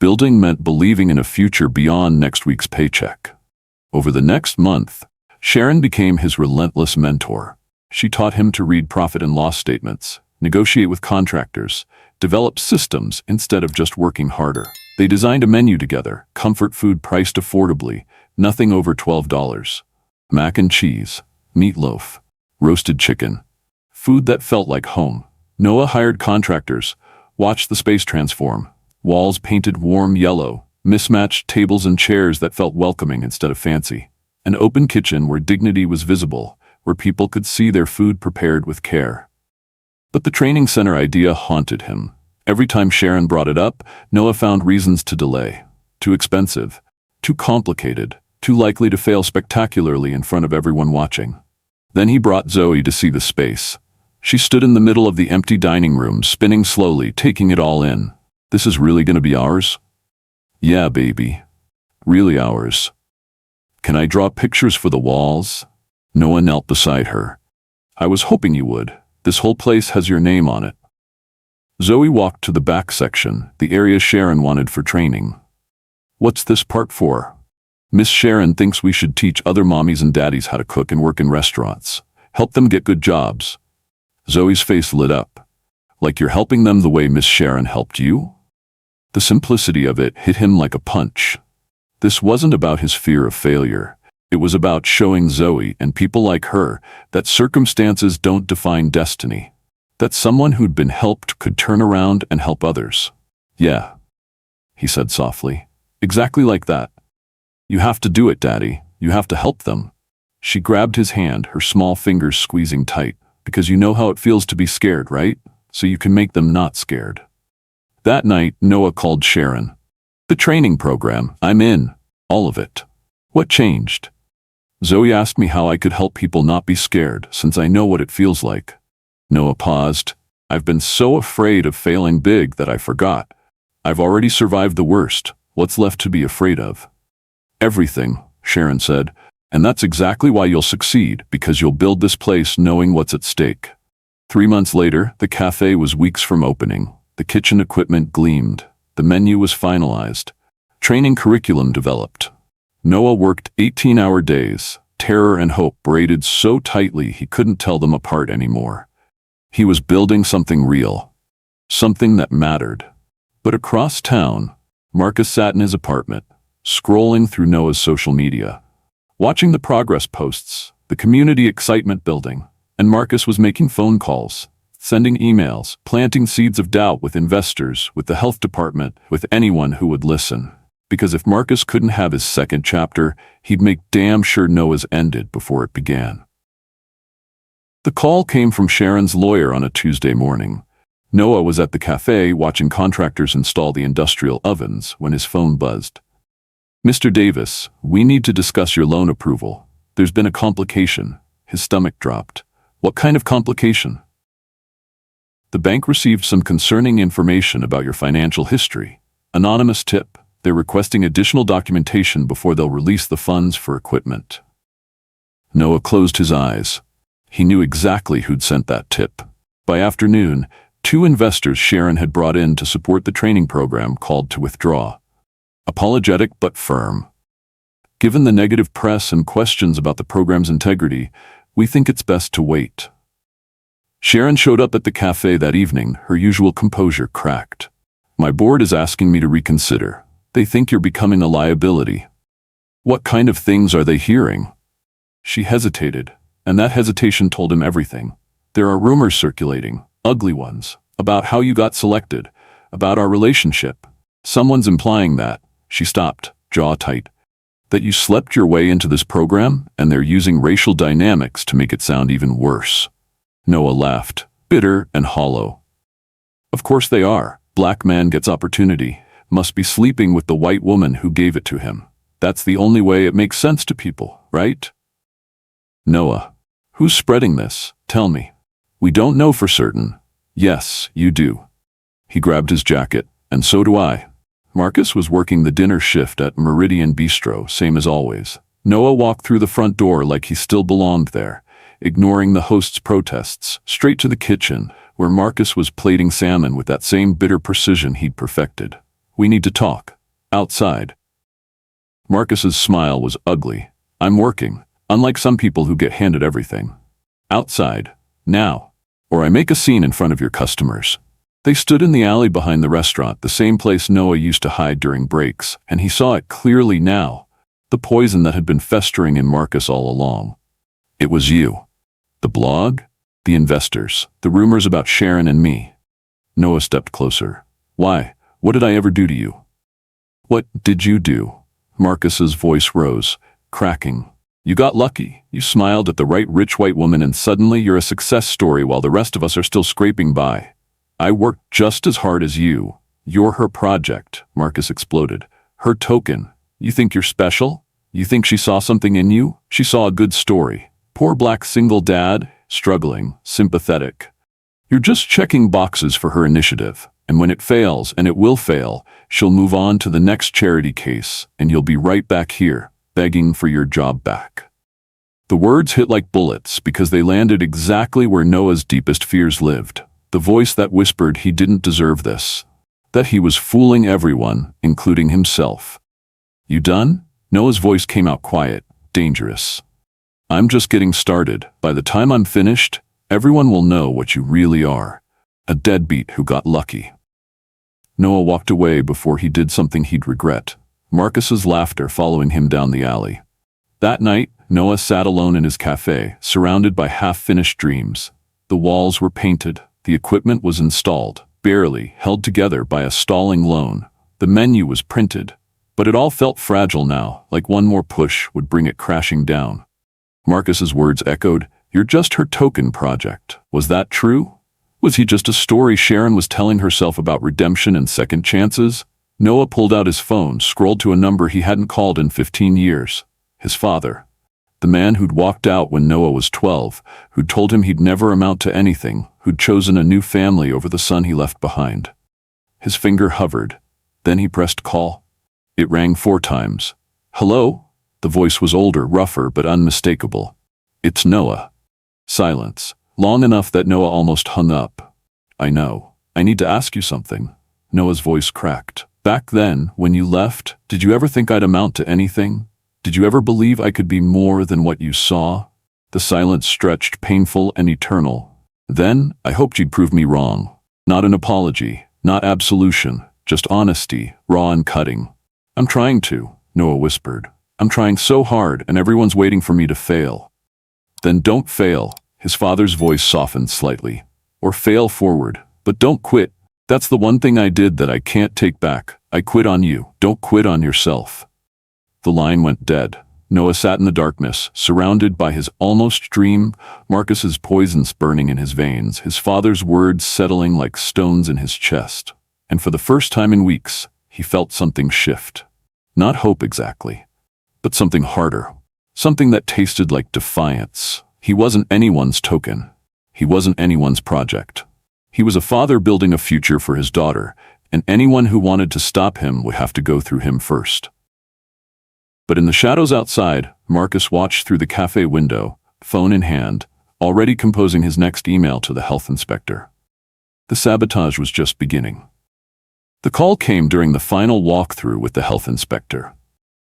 Building meant believing in a future beyond next week's paycheck. Over the next month, Sharon became his relentless mentor. She taught him to read profit and loss statements, negotiate with contractors, develop systems instead of just working harder. They designed a menu together, comfort food priced affordably, nothing over $12. Mac and cheese, meatloaf, roasted chicken, food that felt like home. Noah hired contractors, watched the space transform. Walls painted warm yellow, mismatched tables and chairs that felt welcoming instead of fancy. An open kitchen where dignity was visible, where people could see their food prepared with care. But the training center idea haunted him. Every time Sharon brought it up, Noah found reasons to delay. Too expensive, too complicated, too likely to fail spectacularly in front of everyone watching. Then he brought Zoe to see the space. She stood in the middle of the empty dining room, spinning slowly, taking it all in. This is really going to be ours? Yeah, baby. Really ours. Can I draw pictures for the walls? Noah knelt beside her. I was hoping you would. This whole place has your name on it. Zoe walked to the back section, the area Sharon wanted for training. What's this part for? Miss Sharon thinks we should teach other mommies and daddies how to cook and work in restaurants. Help them get good jobs. Zoe's face lit up. Like you're helping them the way Miss Sharon helped you? The simplicity of it hit him like a punch. This wasn't about his fear of failure. It was about showing Zoe and people like her that circumstances don't define destiny. That someone who'd been helped could turn around and help others. Yeah, he said softly. Exactly like that. You have to do it, Daddy. You have to help them. She grabbed his hand, her small fingers squeezing tight. Because you know how it feels to be scared, right? So you can make them not scared. That night, Noah called Sharon. The training program, I'm in. All of it. What changed? Zoe asked me how I could help people not be scared, since I know what it feels like. Noah paused. I've been so afraid of failing big that I forgot. I've already survived the worst. What's left to be afraid of? Everything, Sharon said. And that's exactly why you'll succeed, because you'll build this place knowing what's at stake. 3 months later, the cafe was weeks from opening. The kitchen equipment gleamed. The menu was finalized. Training curriculum developed. Noah worked 18-hour days, terror and hope braided so tightly he couldn't tell them apart anymore. He was building something real, something that mattered. But across town, Marcus sat in his apartment, scrolling through Noah's social media, watching the progress posts, the community excitement building, and Marcus was making phone calls, sending emails, planting seeds of doubt with investors, with the health department, with anyone who would listen. Because if Marcus couldn't have his second chapter, he'd make damn sure Noah's ended before it began. The call came from Sharon's lawyer on a Tuesday morning. Noah was at the cafe watching contractors install the industrial ovens when his phone buzzed. Mr. Davis, we need to discuss your loan approval. There's been a complication. His stomach dropped. What kind of complication? The bank received some concerning information about your financial history. Anonymous tip. They're requesting additional documentation before they'll release the funds for equipment. Noah closed his eyes. He knew exactly who'd sent that tip. By afternoon, 2 investors Sharon had brought in to support the training program called to withdraw. Apologetic but firm. Given the negative press and questions about the program's integrity, we think it's best to wait. Sharon showed up at the cafe that evening, her usual composure cracked. My board is asking me to reconsider. They think you're becoming a liability. What kind of things are they hearing? She hesitated, and that hesitation told him everything. There are rumors circulating, ugly ones, about how you got selected, about our relationship. Someone's implying that. She stopped, jaw tight. That you slept your way into this program, and they're using racial dynamics to make it sound even worse. Noah laughed, bitter and hollow. Of course they are. Black man gets opportunity. Must be sleeping with the white woman who gave it to him. That's the only way it makes sense to people, right? Noah, who's spreading this? Tell me. We don't know for certain. Yes, you do. He grabbed his jacket, and so do I. Marcus was working the dinner shift at Meridian Bistro, same as always. Noah walked through the front door like he still belonged there, ignoring the host's protests, straight to the kitchen, where Marcus was plating salmon with that same bitter precision he'd perfected. "We need to talk. Outside." Marcus's smile was ugly. "I'm working, unlike some people who get handed everything. Outside, now, or I make a scene in front of your customers." They stood in the alley behind the restaurant, the same place Noah used to hide during breaks, and he saw it clearly now, the poison that had been festering in Marcus all along. "It was you. The blog? The investors, the rumors about Sharon and me." Noah stepped closer. "Why? What did I ever do to you?" "What did you do?" Marcus's voice rose, cracking. "You got lucky. You smiled at the right rich white woman and suddenly you're a success story while the rest of us are still scraping by. I worked just as hard as you. You're her project," Marcus exploded. "Her token. You think you're special? You think she saw something in you? She saw a good story. Poor black single dad, struggling, sympathetic. You're just checking boxes for her initiative, and when it fails, and it will fail, she'll move on to the next charity case, and you'll be right back here, begging for your job back." The words hit like bullets because they landed exactly where Noah's deepest fears lived. The voice that whispered he didn't deserve this, that he was fooling everyone, including himself. "You done?" Noah's voice came out quiet, dangerous. "I'm just getting started. By the time I'm finished, everyone will know what you really are. A deadbeat who got lucky." Noah walked away before he did something he'd regret, Marcus's laughter following him down the alley. That night, Noah sat alone in his cafe, surrounded by half-finished dreams. The walls were painted, the equipment was installed, barely held together by a stalling loan. The menu was printed, but it all felt fragile now, like one more push would bring it crashing down. Marcus's words echoed, "You're just her token project." Was that true? Was he just a story Sharon was telling herself about redemption and second chances? Noah pulled out his phone, scrolled to a number he hadn't called in 15 years. His father. The man who'd walked out when Noah was 12, who'd told him he'd never amount to anything, who'd chosen a new family over the son he left behind. His finger hovered. Then he pressed call. It rang 4 times. "Hello?" The voice was older, rougher, but unmistakable. "It's Noah." Silence. Long enough that Noah almost hung up. "I know. I need to ask you something." Noah's voice cracked. "Back then, when you left, did you ever think I'd amount to anything? Did you ever believe I could be more than what you saw?" The silence stretched, painful and eternal. "Then, I hoped you'd prove me wrong. Not an apology, not absolution, just honesty, raw and cutting." "I'm trying to," Noah whispered. "I'm trying so hard, and everyone's waiting for me to fail." "Then don't fail." His father's voice softened slightly. "Or fail forward, but don't quit. That's the one thing I did that I can't take back. I quit on you. Don't quit on yourself." The line went dead. Noah sat in the darkness, surrounded by his almost dream, Marcus's poisons burning in his veins, his father's words settling like stones in his chest. And for the first time in weeks, he felt something shift. Not hope exactly, but something harder. Something that tasted like defiance. He wasn't anyone's token. He wasn't anyone's project. He was a father building a future for his daughter, and anyone who wanted to stop him would have to go through him first. But in the shadows outside, Marcus watched through the cafe window, phone in hand, already composing his next email to the health inspector. The sabotage was just beginning. The call came during the final walkthrough with the health inspector.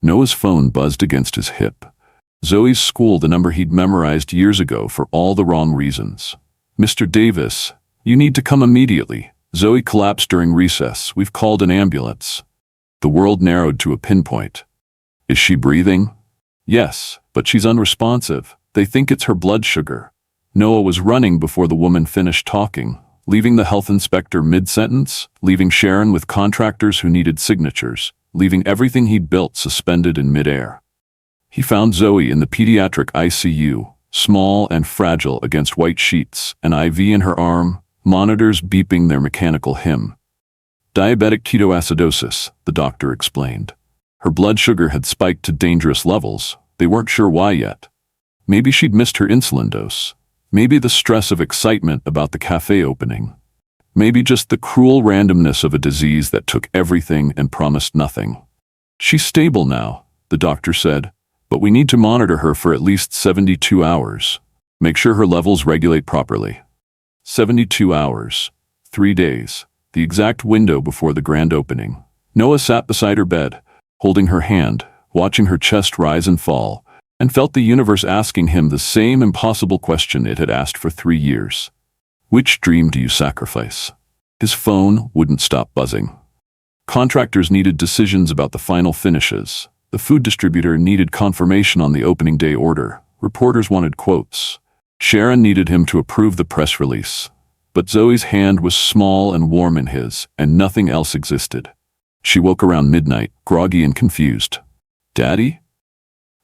Noah's phone buzzed against his hip. Zoe's school, the number he'd memorized years ago for all the wrong reasons. "Mr. Davis, you need to come immediately. Zoe collapsed during recess. We've called an ambulance." The world narrowed to a pinpoint. "Is she breathing?" "Yes, but she's unresponsive. They think it's her blood sugar." Noah was running before the woman finished talking, leaving the health inspector mid-sentence, leaving Sharon with contractors who needed signatures, leaving everything he'd built suspended in midair. He found Zoe in the pediatric ICU, small and fragile against white sheets, an IV in her arm, monitors beeping their mechanical hymn. "Diabetic ketoacidosis," the doctor explained. Her blood sugar had spiked to dangerous levels. They weren't sure why yet. Maybe she'd missed her insulin dose. Maybe the stress of excitement about the cafe opening. Maybe just the cruel randomness of a disease that took everything and promised nothing. "She's stable now," the doctor said. But we need to monitor her for at least 72 hours. Make sure her levels regulate properly. 72 hours. 3 days. The exact window before the grand opening. Noah sat beside her bed, holding her hand, watching her chest rise and fall, and felt the universe asking him the same impossible question it had asked for 3 years. Which dream do you sacrifice? His phone wouldn't stop buzzing. Contractors needed decisions about the final finishes. The food distributor needed confirmation on the opening day order. Reporters wanted quotes. Sharon needed him to approve the press release. But Zoe's hand was small and warm in his, and nothing else existed. She woke around midnight, groggy and confused. "Daddy?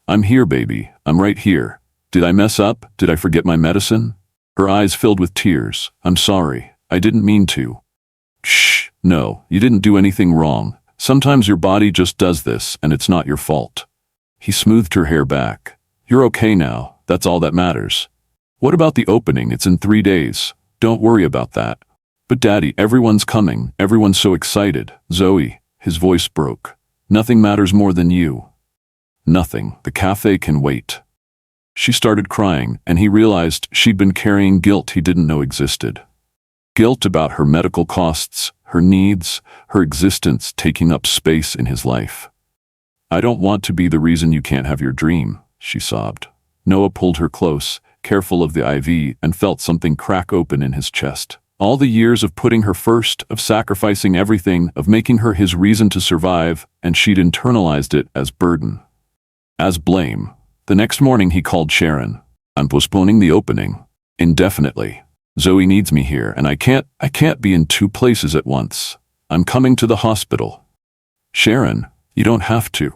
I'm here, baby. I'm right here. Did I mess up? Did I forget my medicine?" Her eyes filled with tears. "I'm sorry. I didn't mean to." "Shh, no, you didn't do anything wrong. Sometimes your body just does this, and it's not your fault." He smoothed her hair back. "You're okay now. That's all that matters. What about the opening? It's in 3 days. Don't worry about that." "But Daddy, everyone's coming. Everyone's so excited." "Zoe," his voice broke. "Nothing matters more than you." "Nothing. The cafe can wait." She started crying, and he realized she'd been carrying guilt he didn't know existed. Guilt about her medical costs, her needs, her existence taking up space in his life. "I don't want to be the reason you can't have your dream," she sobbed. Noah pulled her close, careful of the IV, and felt something crack open in his chest. All the years of putting her first, of sacrificing everything, of making her his reason to survive, and she'd internalized it as burden. As blame. The next morning he called Sharon. "I'm postponing the opening. Indefinitely. Zoe needs me here, and I can't be in 2 places at once. I'm coming to the hospital." "Sharon, you don't have to."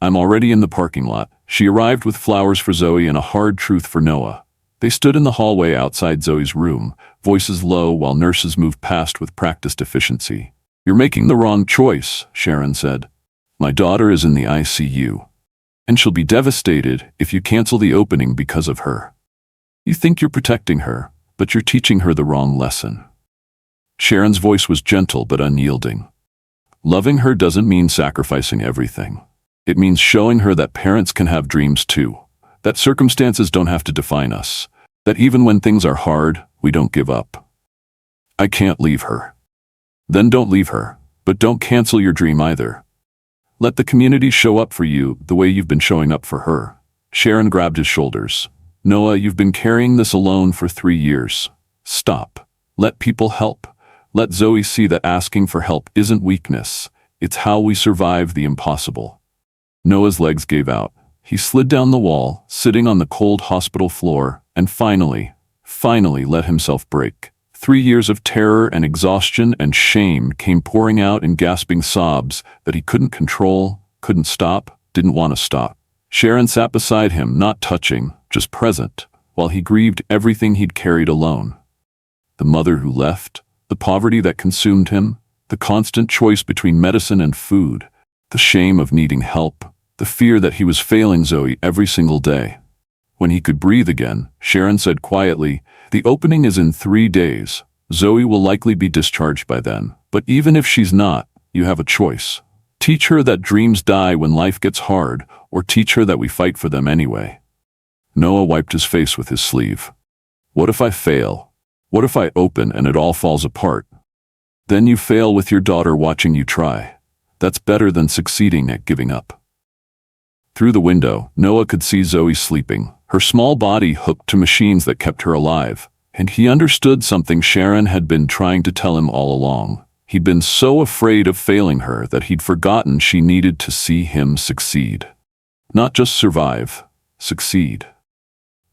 "I'm already in the parking lot." She arrived with flowers for Zoe and a hard truth for Noah. They stood in the hallway outside Zoe's room, voices low while nurses moved past with practiced efficiency. "You're making the wrong choice," Sharon said. "My daughter is in the ICU. And she'll be devastated if you cancel the opening because of her. You think you're protecting her, but you're teaching her the wrong lesson." Sharon's voice was gentle but unyielding. "Loving her doesn't mean sacrificing everything. It means showing her that parents can have dreams too, that circumstances don't have to define us, that even when things are hard, we don't give up." "I can't leave her." "Then don't leave her, but don't cancel your dream either. Let the community show up for you the way you've been showing up for her." Sharon grabbed his shoulders. "Noah, you've been carrying this alone for 3 years. Stop. Let people help. Let Zoe see that asking for help isn't weakness. It's how we survive the impossible." Noah's legs gave out. He slid down the wall, sitting on the cold hospital floor, and finally let himself break. 3 years of terror and exhaustion and shame came pouring out in gasping sobs that he couldn't control, couldn't stop, didn't want to stop. Sharon sat beside him, not touching, just present, while he grieved everything he'd carried alone. The mother who left, the poverty that consumed him, the constant choice between medicine and food, the shame of needing help, the fear that he was failing Zoe every single day. When he could breathe again, Sharon said quietly, "The opening is in 3 days. Zoe will likely be discharged by then. But even if she's not, you have a choice. Teach her that dreams die when life gets hard, or teach her that we fight for them anyway." Noah wiped his face with his sleeve. "What if I fail? What if I open and it all falls apart? Then you fail with your daughter watching you try. That's better than succeeding at giving up." Through the window, Noah could see Zoe sleeping, her small body hooked to machines that kept her alive. And he understood something Sharon had been trying to tell him all along. He'd been so afraid of failing her that he'd forgotten she needed to see him succeed. Not just survive, succeed.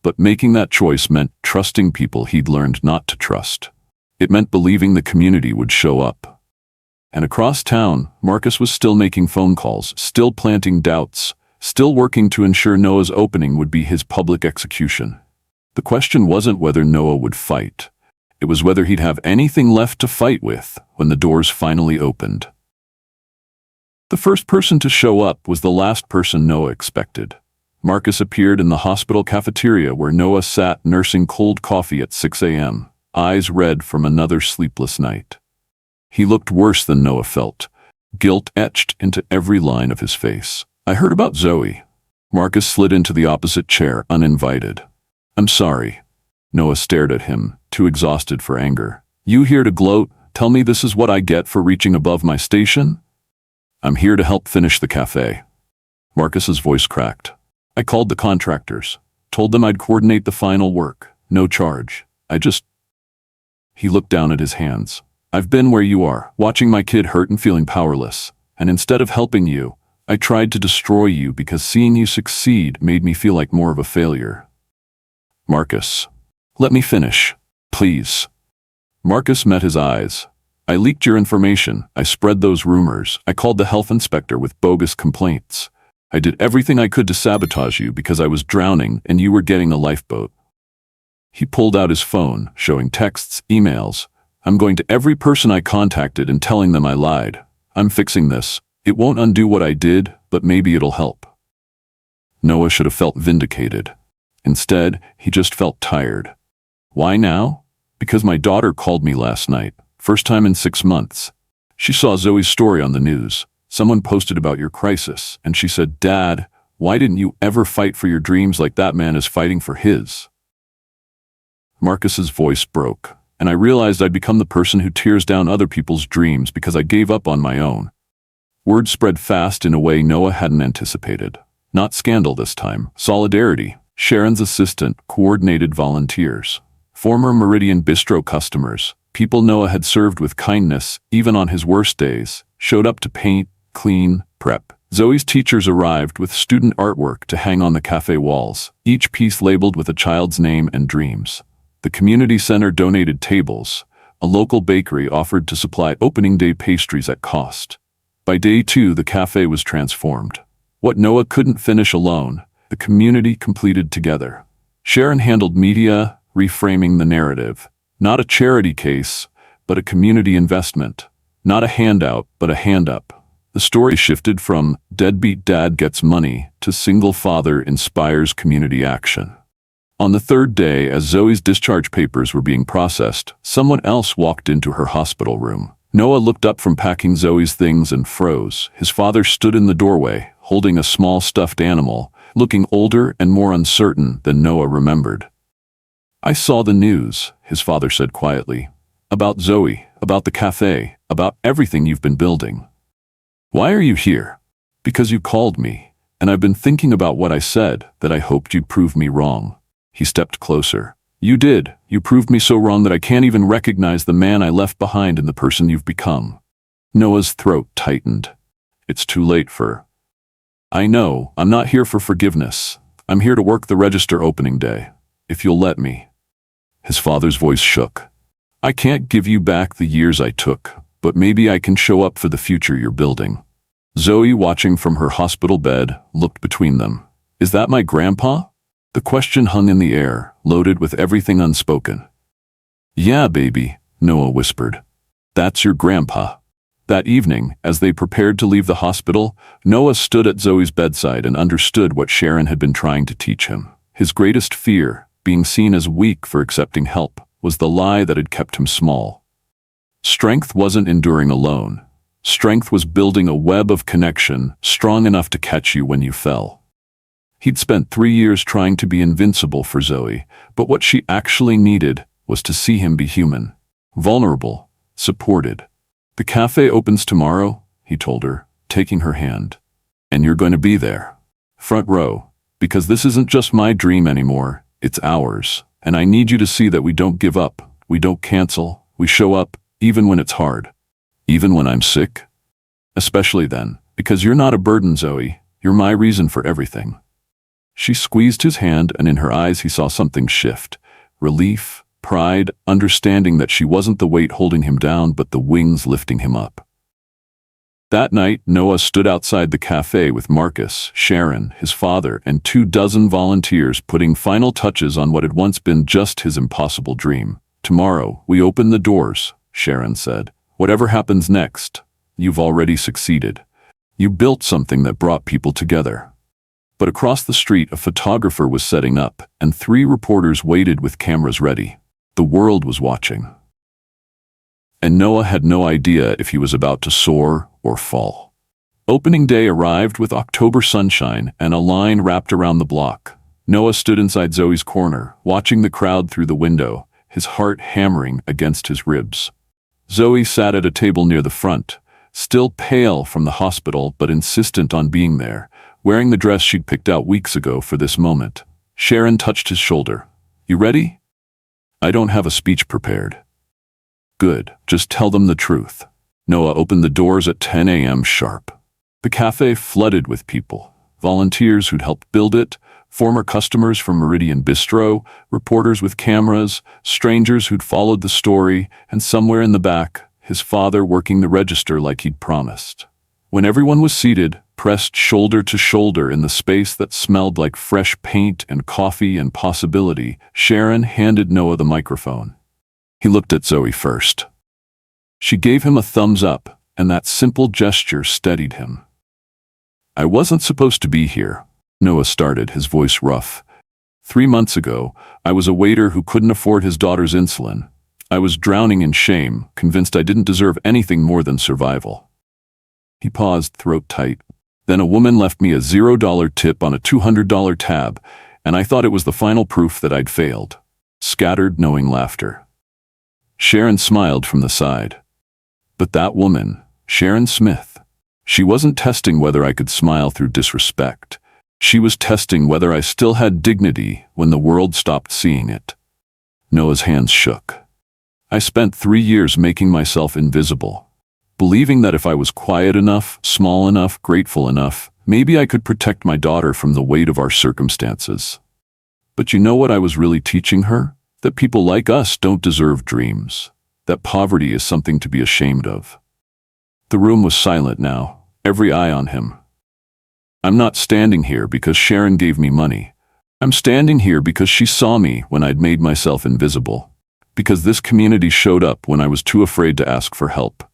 But making that choice meant trusting people he'd learned not to trust. It meant believing the community would show up. And across town, Marcus was still making phone calls, still planting doubts, still working to ensure Noah's opening would be his public execution. The question wasn't whether Noah would fight. It was whether he'd have anything left to fight with when the doors finally opened. The first person to show up was the last person Noah expected. Marcus appeared in the hospital cafeteria where Noah sat nursing cold coffee at 6 a.m., eyes red from another sleepless night. He looked worse than Noah felt, guilt etched into every line of his face. "I heard about Zoe. Marcus slid into the opposite chair, uninvited. I'm sorry. Noah stared at him, too exhausted for anger. You here to gloat? Tell me this is what I get for reaching above my station? I'm here to help finish the cafe. Marcus's voice cracked. I called the contractors. Told them I'd coordinate the final work. No charge. He looked down at his hands. I've been where you are, watching my kid hurt and feeling powerless. And instead of helping you, I tried to destroy you because seeing you succeed made me feel like more of a failure. Marcus, let me finish, please. Marcus met his eyes. I leaked your information. I spread those rumors. I called the health inspector with bogus complaints. I did everything I could to sabotage you because I was drowning and you were getting a lifeboat. He pulled out his phone, showing texts, emails. I'm going to every person I contacted and telling them I lied. I'm fixing this. It won't undo what I did, but maybe it'll help. Noah should have felt vindicated. Instead, he just felt tired. Why now? Because my daughter called me last night, first time in 6 months. She saw Zoe's story on the news. Someone posted about your crisis, and she said, Dad, why didn't you ever fight for your dreams like that man is fighting for his? Marcus's voice broke, and I realized I'd become the person who tears down other people's dreams because I gave up on my own. Word spread fast in a way Noah hadn't anticipated. Not scandal this time, solidarity. Sharon's assistant coordinated volunteers. Former Meridian Bistro customers, people Noah had served with kindness, even on his worst days, showed up to paint, clean, prep. Zoe's teachers arrived with student artwork to hang on the cafe walls, each piece labeled with a child's name and dreams. The community center donated tables. A local bakery offered to supply opening day pastries at cost. By day 2, the cafe was transformed. What Noah couldn't finish alone, the community completed together. Sharon handled media, reframing the narrative. Not a charity case, but a community investment. Not a handout, but a hand up. The story shifted from deadbeat dad gets money to single father inspires community action. On the 3rd day, as Zoe's discharge papers were being processed, someone else walked into her hospital room. Noah looked up from packing Zoe's things and froze. His father stood in the doorway, holding a small stuffed animal, looking older and more uncertain than Noah remembered. I saw the news, his father said quietly. About Zoe, about the cafe, about everything you've been building. Why are you here? Because you called me, and I've been thinking about what I said, that I hoped you'd prove me wrong. He stepped closer. You did. You proved me so wrong that I can't even recognize the man I left behind and the person you've become. Noah's throat tightened. It's too late for... I know, I'm not here for forgiveness. I'm here to work the register opening day, if you'll let me. His father's voice shook. I can't give you back the years I took, but maybe I can show up for the future you're building. Zoe, watching from her hospital bed, looked between them. Is that my grandpa? The question hung in the air, loaded with everything unspoken. Yeah, baby, Noah whispered. That's your grandpa. That evening, as they prepared to leave the hospital, Noah stood at Zoe's bedside and understood what Sharon had been trying to teach him. His greatest fear, being seen as weak for accepting help, was the lie that had kept him small. Strength wasn't enduring alone. Strength was building a web of connection strong enough to catch you when you fell. He'd spent 3 years trying to be invincible for Zoe, but what she actually needed was to see him be human, vulnerable, supported. The cafe opens tomorrow, he told her, taking her hand. And you're going to be there. Front row. Because this isn't just my dream anymore, it's ours. And I need you to see that we don't give up, we don't cancel, we show up, even when it's hard. Even when I'm sick? Especially then, because you're not a burden, Zoe. You're my reason for everything. She squeezed his hand, and in her eyes he saw something shift. Relief, pride, understanding that she wasn't the weight holding him down, but the wings lifting him up. That night, Noah stood outside the cafe with Marcus, Sharon, his father, and 24 volunteers putting final touches on what had once been just his impossible dream. Tomorrow, we open the doors, Sharon said. Whatever happens next, you've already succeeded. You built something that brought people together. But across the street, a photographer was setting up, and 3 reporters waited with cameras ready. The world was watching. And Noah had no idea if he was about to soar or fall. Opening day arrived with October sunshine and a line wrapped around the block. Noah stood inside Zoe's corner, watching the crowd through the window, his heart hammering against his ribs. Zoe sat at a table near the front, still pale from the hospital but insistent on being there, wearing the dress she'd picked out weeks ago for this moment. Sharon touched his shoulder. "You ready?" "I don't have a speech prepared." "Good, just tell them the truth." Noah opened the doors at 10 a.m. sharp. The cafe flooded with people, volunteers who'd helped build it, former customers from Meridian Bistro, reporters with cameras, strangers who'd followed the story, and somewhere in the back, his father working the register like he'd promised. When everyone was seated, pressed shoulder to shoulder in the space that smelled like fresh paint and coffee and possibility, Sharon handed Noah the microphone. He looked at Zoe first. She gave him a thumbs up, and that simple gesture steadied him. "I wasn't supposed to be here," Noah started, his voice rough. 3 months ago, I was a waiter who couldn't afford his daughter's insulin. I was drowning in shame, convinced I didn't deserve anything more than survival. He paused, throat tight. Then a woman left me a $0 tip on a $200 tab, and I thought it was the final proof that I'd failed. Scattered, knowing laughter. Sharon smiled from the side. But that woman, Sharon Smith, she wasn't testing whether I could smile through disrespect. She was testing whether I still had dignity when the world stopped seeing it. Noah's hands shook. I spent 3 years making myself invisible, believing that if I was quiet enough, small enough, grateful enough, maybe I could protect my daughter from the weight of our circumstances. But you know what I was really teaching her? That people like us don't deserve dreams. That poverty is something to be ashamed of. The room was silent now, every eye on him. I'm not standing here because Sharon gave me money. I'm standing here because she saw me when I'd made myself invisible. Because this community showed up when I was too afraid to ask for help.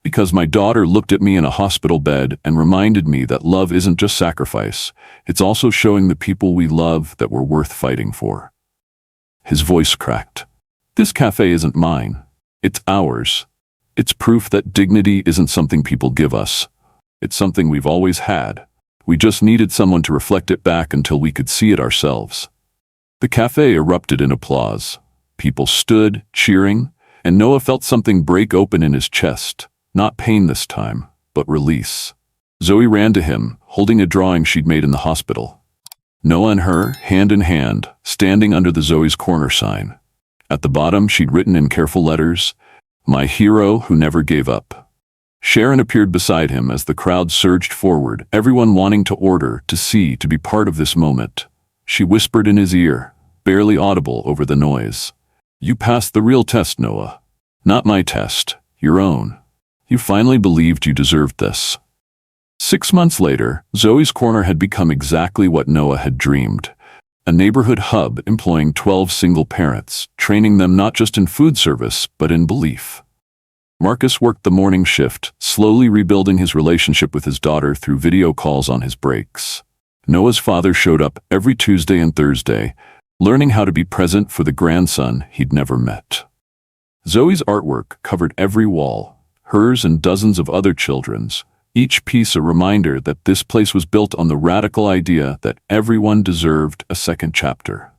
Because my daughter looked at me in a hospital bed and reminded me that love isn't just sacrifice, it's also showing the people we love that we're worth fighting for. His voice cracked. This cafe isn't mine. It's ours. It's proof that dignity isn't something people give us. It's something we've always had. We just needed someone to reflect it back until we could see it ourselves. The cafe erupted in applause. People stood, cheering, and Noah felt something break open in his chest. Not pain this time, but release. Zoe ran to him, holding a drawing she'd made in the hospital. Noah and her, hand in hand, standing under the Zoe's Corner sign. At the bottom, she'd written in careful letters, "My hero who never gave up." Sharon appeared beside him as the crowd surged forward, everyone wanting to order, to see, to be part of this moment. She whispered in his ear, barely audible over the noise. "You passed the real test, Noah. Not my test, your own. You finally believed you deserved this." 6 months later, Zoe's Corner had become exactly what Noah had dreamed. A neighborhood hub employing 12 single parents, training them not just in food service, but in belief. Marcus worked the morning shift, slowly rebuilding his relationship with his daughter through video calls on his breaks. Noah's father showed up every Tuesday and Thursday, learning how to be present for the grandson he'd never met. Zoe's artwork covered every wall, hers and dozens of other children's, each piece a reminder that this place was built on the radical idea that everyone deserved a second chapter.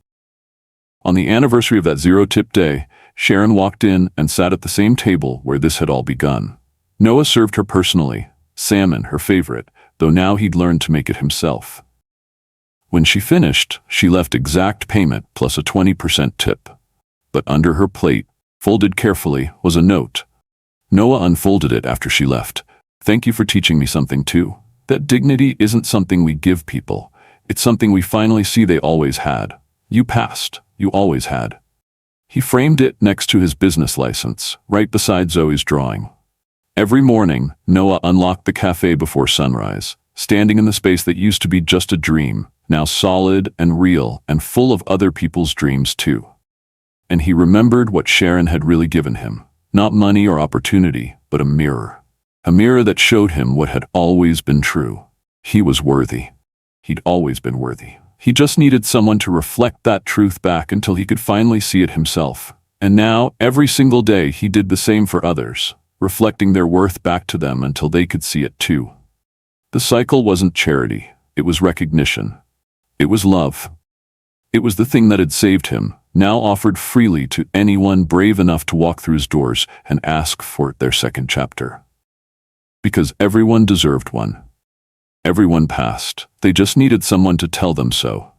On the anniversary of that zero-tip day, Sharon walked in and sat at the same table where this had all begun. Noah served her personally, salmon, her favorite, though now he'd learned to make it himself. When she finished, she left exact payment plus a 20% tip. But under her plate, folded carefully, was a note. Noah unfolded it after she left. "Thank you for teaching me something too. That dignity isn't something we give people. It's something we finally see they always had. You passed. You always had." He framed it next to his business license, right beside Zoe's drawing. Every morning, Noah unlocked the cafe before sunrise, standing in the space that used to be just a dream, now solid and real and full of other people's dreams too. And he remembered what Sharon had really given him. Not money or opportunity, but a mirror. A mirror that showed him what had always been true. He was worthy. He'd always been worthy. He just needed someone to reflect that truth back until he could finally see it himself. And now, every single day, he did the same for others, reflecting their worth back to them until they could see it too. The cycle wasn't charity, it was recognition. It was love. It was the thing that had saved him, now offered freely to anyone brave enough to walk through his doors and ask for their second chapter. Because everyone deserved one. Everyone passed. They just needed someone to tell them so.